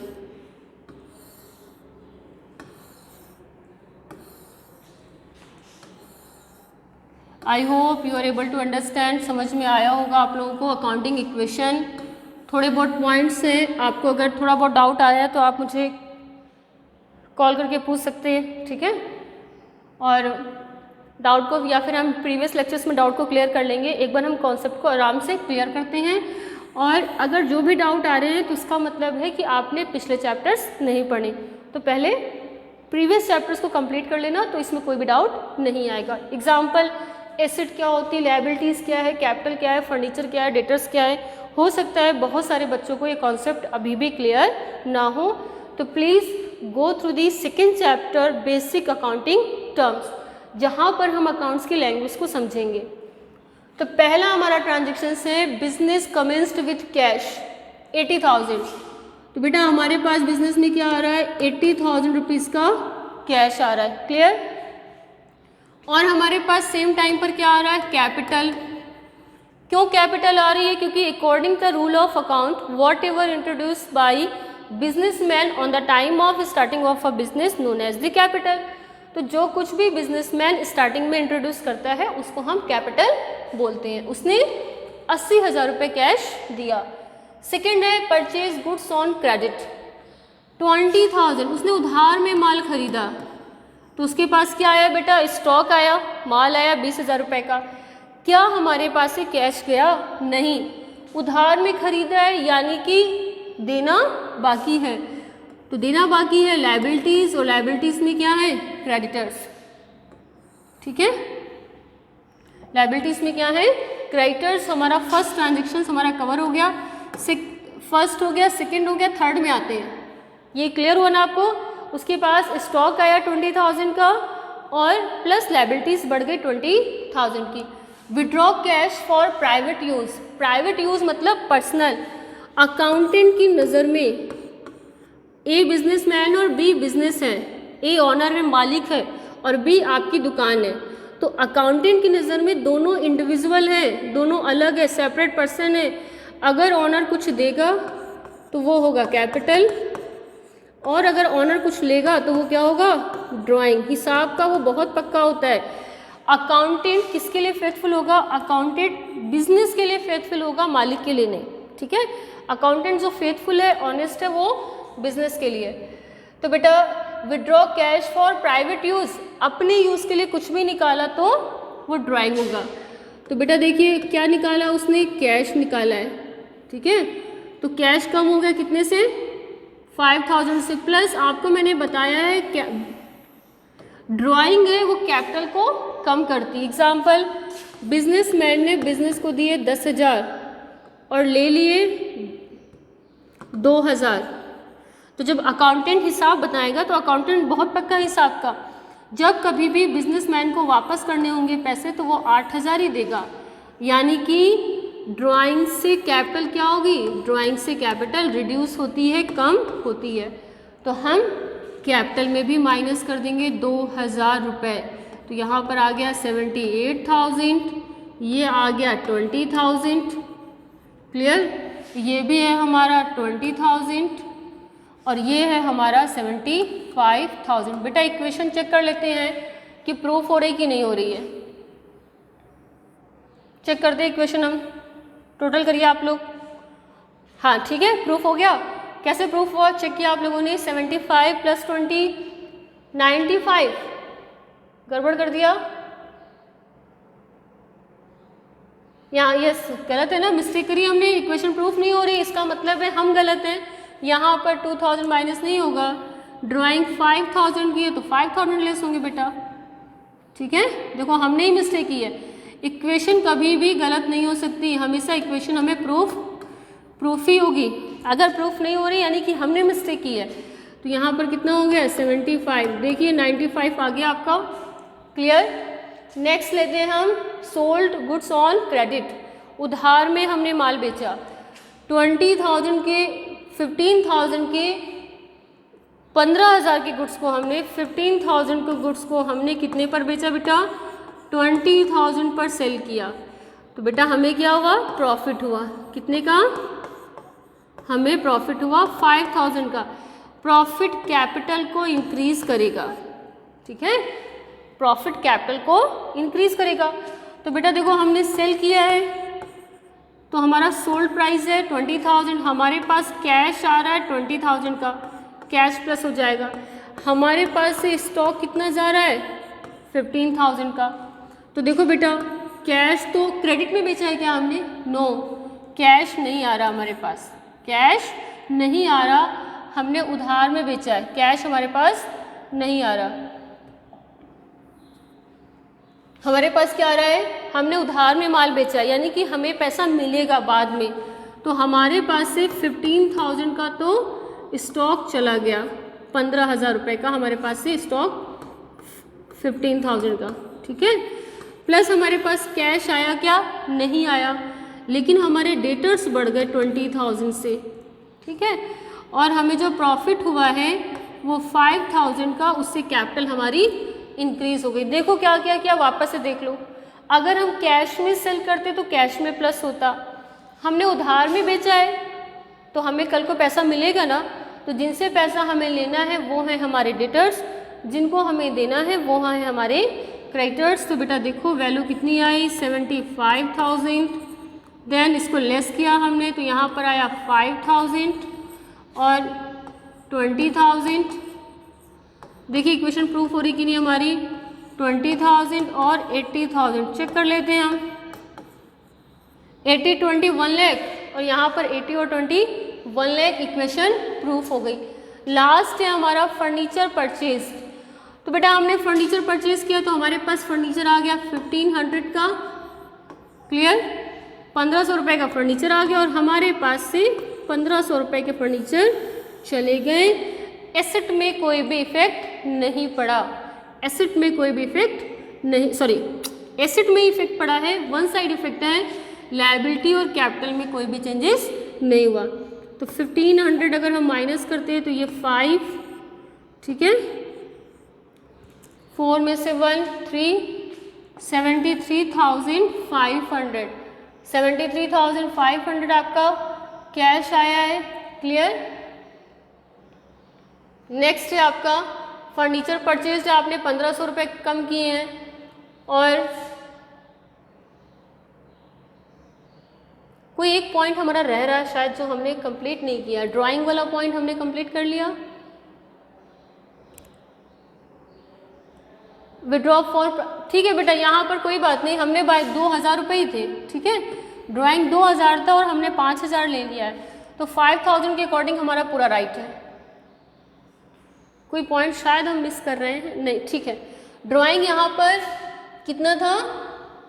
[SPEAKER 1] I hope you are able to understand, समझ में आया होगा आप लोगों को अकाउंटिंग इक्वेशन। थोड़े बहुत पॉइंट्स हैं, आपको अगर थोड़ा बहुत डाउट आया है तो आप मुझे कॉल करके पूछ सकते हैं, ठीक है। और डाउट को, या फिर हम प्रीवियस लेक्चर्स में डाउट को क्लियर कर लेंगे। एक बार हम कॉन्सेप्ट को आराम से क्लियर करते हैं, और अगर जो भी डाउट आ रहे हैं तो इसका मतलब है कि आपने पिछले चैप्टर्स नहीं पढ़े, तो पहले प्रीवियस चैप्टर्स को कंप्लीट कर लेना, तो इसमें कोई भी डाउट नहीं आएगा। एग्जाम्पल, एसेट क्या होती है, लायबिलिटीज़ क्या है, कैपिटल क्या है, फर्नीचर क्या है, डेटर्स क्या है। हो सकता है बहुत सारे बच्चों को ये कॉन्सेप्ट अभी भी क्लियर ना हो, तो please go through the second chapter basic accounting terms, जहाँ पर हम अकाउंट्स की लैंग्वेज को समझेंगे। तो पहला हमारा ट्रांजेक्शन है बिजनेस कमेंस्ड विथ कैश 80,000। तो बेटा हमारे पास बिजनेस में क्या आ रहा है, 80,000 रुपीज़ का कैश आ रहा है, क्लियर। और हमारे पास सेम टाइम पर क्या आ रहा है, कैपिटल। क्यों कैपिटल आ रही है, क्योंकि according the rule of account whatever introduce by businessman on the time of starting of a business known as the capital. तो जो कुछ भी बिजनेसमैन स्टार्टिंग में इंट्रोड्यूस करता है उसको हम कैपिटल बोलते हैं। उसने 80,000 रुपये कैश दिया। सेकेंड है परचेज गुड्स ऑन क्रेडिट 20,000, उसने उधार में माल खरीदा, तो उसके पास क्या आया बेटा, स्टॉक आया, माल आया 20,000 रुपये का। क्या हमारे पास से कैश गया, नहीं, उधार में खरीदा है, यानी कि देना बाकी है, तो देना बाकी है लायबिलिटीज, और लायबिलिटीज में क्या है, क्रेडिटर्स, ठीक है। लायबिलिटीज में क्या है, क्रेडिटर्स। हमारा फर्स्ट ट्रांजेक्शन हमारा कवर हो गया, फर्स्ट हो गया, सेकंड हो गया, थर्ड में आते हैं। ये क्लियर हुआ ना आपको। उसके पास स्टॉक आया 20,000 का, और प्लस लायबिलिटीज बढ़ गई 20,000 की। Withdraw cash for private use, private use मतलब पर्सनल। अकाउंटेंट की नज़र में ए बिजनेसमैन और बी बिजनेस है, ए ऑनर है, मालिक है, और बी आपकी दुकान है, तो अकाउंटेंट की नज़र में दोनों इंडिविजुअल हैं, दोनों अलग है, सेपरेट पर्सन है। अगर ऑनर कुछ देगा तो वो होगा कैपिटल, और अगर ऑनर कुछ लेगा तो वो क्या होगा, ड्राइंग। हिसाब का वो बहुत पक्का होता है। अकाउंटेंट किसके लिए फेथफुल होगा, अकाउंटेंट बिजनेस के लिए फेथफुल होगा, मालिक के लिए नहीं, ठीक है। अकाउंटेंट जो फेथफुल है, ऑनेस्ट है, वो बिजनेस के लिए। तो बेटा withdraw cash for private use, अपने यूज़ के लिए कुछ भी निकाला तो वो ड्राइंग होगा। तो बेटा देखिए क्या निकाला उसने, कैश निकाला है, ठीक है। तो कैश कम हो गया कितने से, 5,000 से, प्लस आपको मैंने बताया है क्या ड्राइंग है वो कैपिटल को कम करती। एग्जाम्पल, बिजनेसमैन ने बिजनेस को दिए 10,000 और ले लिए 2,000। तो जब अकाउंटेंट हिसाब बताएगा तो अकाउंटेंट बहुत पक्का हिसाब का, जब कभी भी बिजनेसमैन को वापस करने होंगे पैसे तो वो 8,000 ही देगा, यानी कि ड्राइंग से कैपिटल क्या होगी, ड्राइंग से कैपिटल रिड्यूस होती है, कम होती है, तो हम कैपिटल में भी माइनस कर देंगे 2,000 रुपये। तो यहाँ पर आ गया 78,000, ये आ गया 20,000, क्लियर। ये भी है हमारा 20,000 और ये है हमारा 75,000। बेटा इक्वेशन चेक कर लेते हैं कि प्रूफ हो रही कि नहीं हो रही है। चेक करते हैं इक्वेशन, हम टोटल करिए आप लोग। हाँ ठीक है, प्रूफ हो गया। कैसे प्रूफ हुआ चेक किया आप लोगों ने। 75 + 20 95, गड़बड़ कर दिया यहाँ, यस गलत है ना, मिस्टेक करी हमने, इक्वेशन प्रूफ नहीं हो रही, इसका मतलब है हम गलत हैं। यहाँ पर 2,000 माइनस नहीं होगा, ड्राइंग 5,000 की है तो 5,000 लेस होंगे बेटा, ठीक है। देखो हमने ही मिस्टेक की है, इक्वेशन कभी भी गलत नहीं हो सकती, हमेशा इक्वेशन हमें प्रूफ ही होगी। अगर प्रूफ नहीं हो रही यानी कि हमने मिस्टेक की है। तो यहाँ पर कितना हो गया 75, देखिए 95 आ गया आपका, क्लियर। नेक्स्ट लेते हैं हम सोल्ड गुड्स ऑन क्रेडिट, उधार में हमने माल बेचा। 20,000 के 15,000 के 15,000 के गुड्स को हमने 15,000 के गुड्स को हमने कितने पर बेचा बेटा, 20,000 पर सेल किया। तो बेटा हमें क्या हुआ, प्रॉफिट हुआ, कितने का, हमें प्रॉफिट हुआ 5,000 का। प्रॉफिट कैपिटल को इंक्रीज करेगा, ठीक है, प्रॉफिट कैपिटल को इंक्रीज करेगा। तो बेटा देखो हमने सेल किया है तो हमारा सोल्ड प्राइस है 20,000, हमारे पास कैश आ रहा है 20,000 का, कैश प्लस हो जाएगा। हमारे पास से स्टॉक कितना जा रहा है 15,000 का। तो देखो बेटा कैश तो क्रेडिट में बेचा है क्या हमने, नो, कैश नहीं आ रहा हमारे पास, कैश नहीं आ रहा, हमने उधार में बेचा है, कैश हमारे पास नहीं आ रहा। हमारे पास क्या आ रहा है, हमने उधार में माल बेचा है, यानी कि हमें पैसा मिलेगा बाद में। तो हमारे पास से 15,000 का तो स्टॉक चला गया, 15,000 रुपये का हमारे पास से स्टॉक 15,000 का, ठीक है। प्लस हमारे पास कैश आया क्या, नहीं आया, लेकिन हमारे डेटर्स बढ़ गए 20,000 से, ठीक है। और हमें जो प्रॉफिट हुआ है वो 5,000 का, उससे कैपिटल हमारी इंक्रीज हो गई। देखो क्या क्या क्या, वापस से देख लो। अगर हम कैश में सेल करते तो कैश में प्लस होता, हमने उधार में बेचा है तो हमें कल को पैसा मिलेगा ना। तो जिनसे पैसा हमें लेना है वो है हमारे डेटर्स, जिनको हमें देना है वो है हमारे क्रेडिटर्स। तो बेटा देखो वैल्यू कितनी आई 75,000, देन इसको लेस किया हमने तो यहाँ पर आया 5,000 और 20,000। देखिए इक्वेशन प्रूफ हो रही कि नहीं हमारी, 20,000 और 80,000 चेक कर लेते हैं हम। 80 20 1 लाख और यहाँ पर 80 और 20 1 लाख, इक्वेशन प्रूफ हो गई। लास्ट है हमारा फर्नीचर परचेज। तो बेटा हमने फर्नीचर परचेज किया तो हमारे पास फर्नीचर आ गया 1500 का, क्लियर, 1500 रुपये का फर्नीचर आ गया और हमारे पास से 1500 रुपये के फर्नीचर चले गए। एसेट में कोई भी इफेक्ट नहीं पड़ा, एसेट में कोई भी इफेक्ट नहीं, सॉरी एसेट में इफेक्ट पड़ा है, वन साइड इफेक्ट है, लायबिलिटी और कैपिटल में कोई भी चेंजेस नहीं हुआ। तो 1500 अगर हम माइनस करते हैं तो ये 5, ठीक है, 4 में से 1 3, 73,500, 73,500 आपका कैश आया है, क्लियर। नेक्स्ट है आपका फर्नीचर परचेज, आपने 1500 रुपये कम किए हैं और कोई एक पॉइंट हमारा रह रहा है शायद जो हमने कंप्लीट नहीं किया, ड्राइंग वाला पॉइंट हमने कंप्लीट कर लिया। विड्रॉ फॉर, ठीक है बेटा यहाँ पर कोई बात नहीं, हमने 2,000 रुपये ही थे, ठीक है, ड्राइंग 2,000 था और हमने 5,000 ले लिया है, तो 5,000 के अकॉर्डिंग हमारा पूरा राइट है। कोई पॉइंट शायद हम मिस कर रहे हैं, नहीं, ठीक है। ड्राइंग यहाँ पर कितना था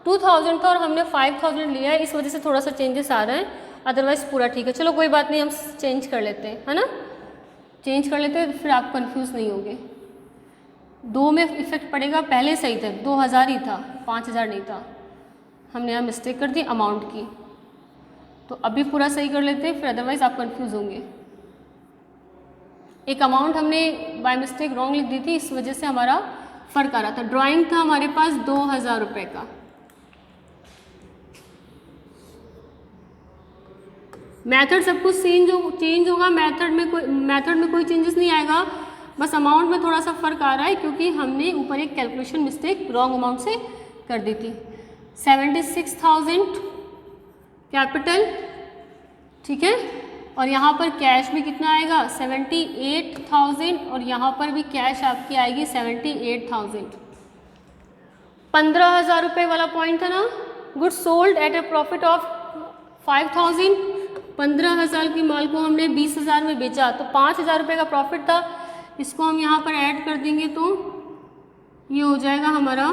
[SPEAKER 1] 2,000 था और हमने 5,000 लिया है, इस वजह से थोड़ा सा चेंजेस आ रहा है, अदरवाइज पूरा ठीक है। चलो कोई बात नहीं, हम चेंज कर लेते हैं, है ना, चेंज कर लेते हैं, फिर आप कंफ्यूज नहीं होंगे। 2 में इफेक्ट पड़ेगा, पहले सही था 2000 ही था, 5000 नहीं था, हमने यहाँ मिस्टेक कर दी अमाउंट की। तो अभी पूरा सही कर लेते हैं, फिर अदरवाइज आप कंफ्यूज होंगे। एक अमाउंट हमने बाय मिस्टेक रॉन्ग लिख दी थी, इस वजह से हमारा फर्क आ रहा था। ड्राइंग था हमारे पास 2000 रुपये का। मेथड सब कुछ चेंज होगा, मेथड में कोई चेंजेस नहीं आएगा, बस अमाउंट में थोड़ा सा फर्क आ रहा है क्योंकि हमने ऊपर एक कैलकुलेशन मिस्टेक रॉन्ग अमाउंट से कर दी थी। 76,000 कैपिटल, ठीक है, और यहाँ पर कैश भी कितना आएगा 78,000, और यहाँ पर भी कैश आपकी आएगी 78,000। 15,000 रुपये वाला पॉइंट था ना, good sold at A profit of 5,000। 15,000 की माल को हमने 20,000 में बेचा, तो 5,000 रुपये का प्रॉफिट था। इसको हम यहाँ पर ऐड कर देंगे तो ये हो जाएगा हमारा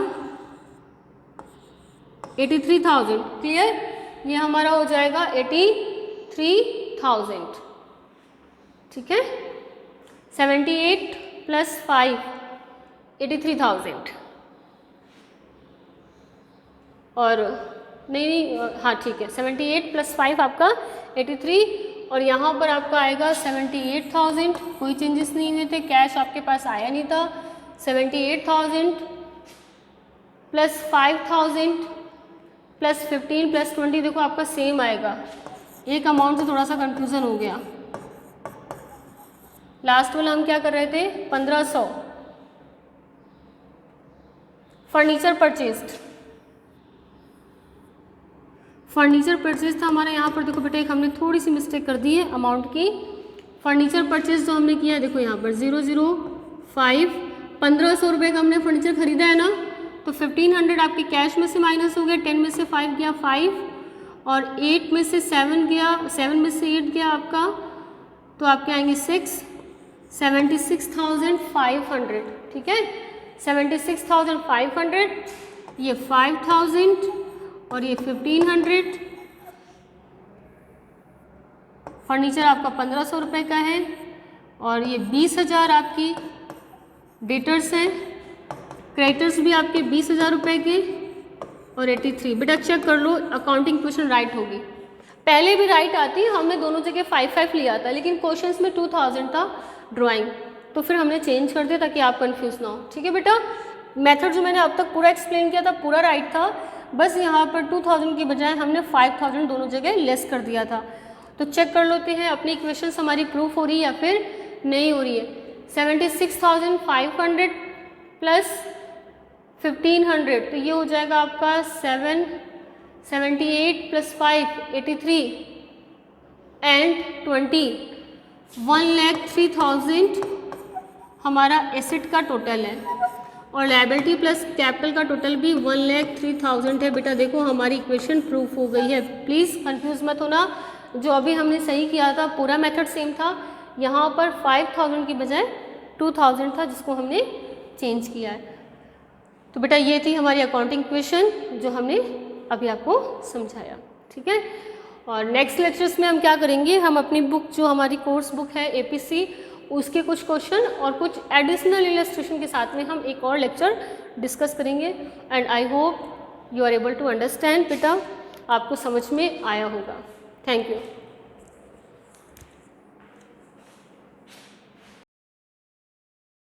[SPEAKER 1] 83,000। क्लियर, ये हमारा हो जाएगा 83,000, ठीक है। 78 + 5 83,000, और नहीं हाँ ठीक है, 78 + 5 आपका 83, और यहाँ पर आपका आएगा 78,000। कोई चेंजेस नहीं हुए थे, कैश आपके पास आया नहीं था। 78,000 + 5,000 + 15 + 20 देखो आपका सेम आएगा। एक अमाउंट से थोड़ा सा कंफ्यूजन हो गया। लास्ट वाला हम क्या कर रहे थे 1500। फर्नीचर परचेज था हमारा। यहाँ पर देखो बेटा एक हमने थोड़ी सी मिस्टेक कर दी है अमाउंट की। फर्नीचर परचेज जो हमने किया है देखो यहाँ पर 005, 1500 रुपये का हमने फर्नीचर खरीदा है ना, तो 1500 आपके कैश में से माइनस हो गया, 10 में से 5 गया 5, और 8 में से 7 गया, 7 में से 8 गया आपका, तो आपके आएंगे 6, 76,500, ठीक है। 76,500, ये 5,000 और ये 1500। फर्नीचर आपका 1500 रुपये का है, और ये 20,000 आपकी डेटर्स हैं। क्रेडिटर्स भी आपके 20,000 रुपये के, और 83। बेटा चेक कर लो, अकाउंटिंग क्वेश्चन राइट होगी। पहले भी राइट आती, हमने दोनों जगह 5 लिया था, लेकिन क्वेश्चंस में 2000 था ड्राइंग, तो फिर हमने चेंज कर दिया ताकि आप कंफ्यूज ना हो, ठीक है बेटा। मेथड जो मैंने अब तक पूरा एक्सप्लेन किया था पूरा राइट था, बस यहाँ पर 2000 की बजाय हमने 5000 दोनों जगह लेस कर दिया था। तो चेक कर लेते हैं अपनी इक्वेशंस हमारी प्रूफ हो रही है या फिर नहीं हो रही है। 76,500 + 1500, तो ये हो जाएगा आपका 78 + 5 83 एंड 20 1,03,000 हमारा एसेट का टोटल है, और लायबिलिटी प्लस कैपिटल का टोटल भी 1,03,000 है। बेटा देखो हमारी इक्वेशन प्रूफ हो गई है। प्लीज़ कंफ्यूज मत होना, जो अभी हमने सही किया था पूरा मेथड सेम था, यहाँ पर 5,000 की बजाय 2,000 था जिसको हमने चेंज किया है। तो बेटा ये थी हमारी अकाउंटिंग इक्वेशन जो हमने अभी आपको समझाया, ठीक है। और नेक्स्ट लेक्चर्स में हम क्या करेंगे, हम अपनी बुक जो हमारी कोर्स बुक है APC, उसके कुछ क्वेश्चन और कुछ एडिशनल इलस्ट्रेशन के साथ में हम एक और लेक्चर डिस्कस करेंगे। And I hope you are able to understand. बेटा आपको समझ में आया होगा। Thank you.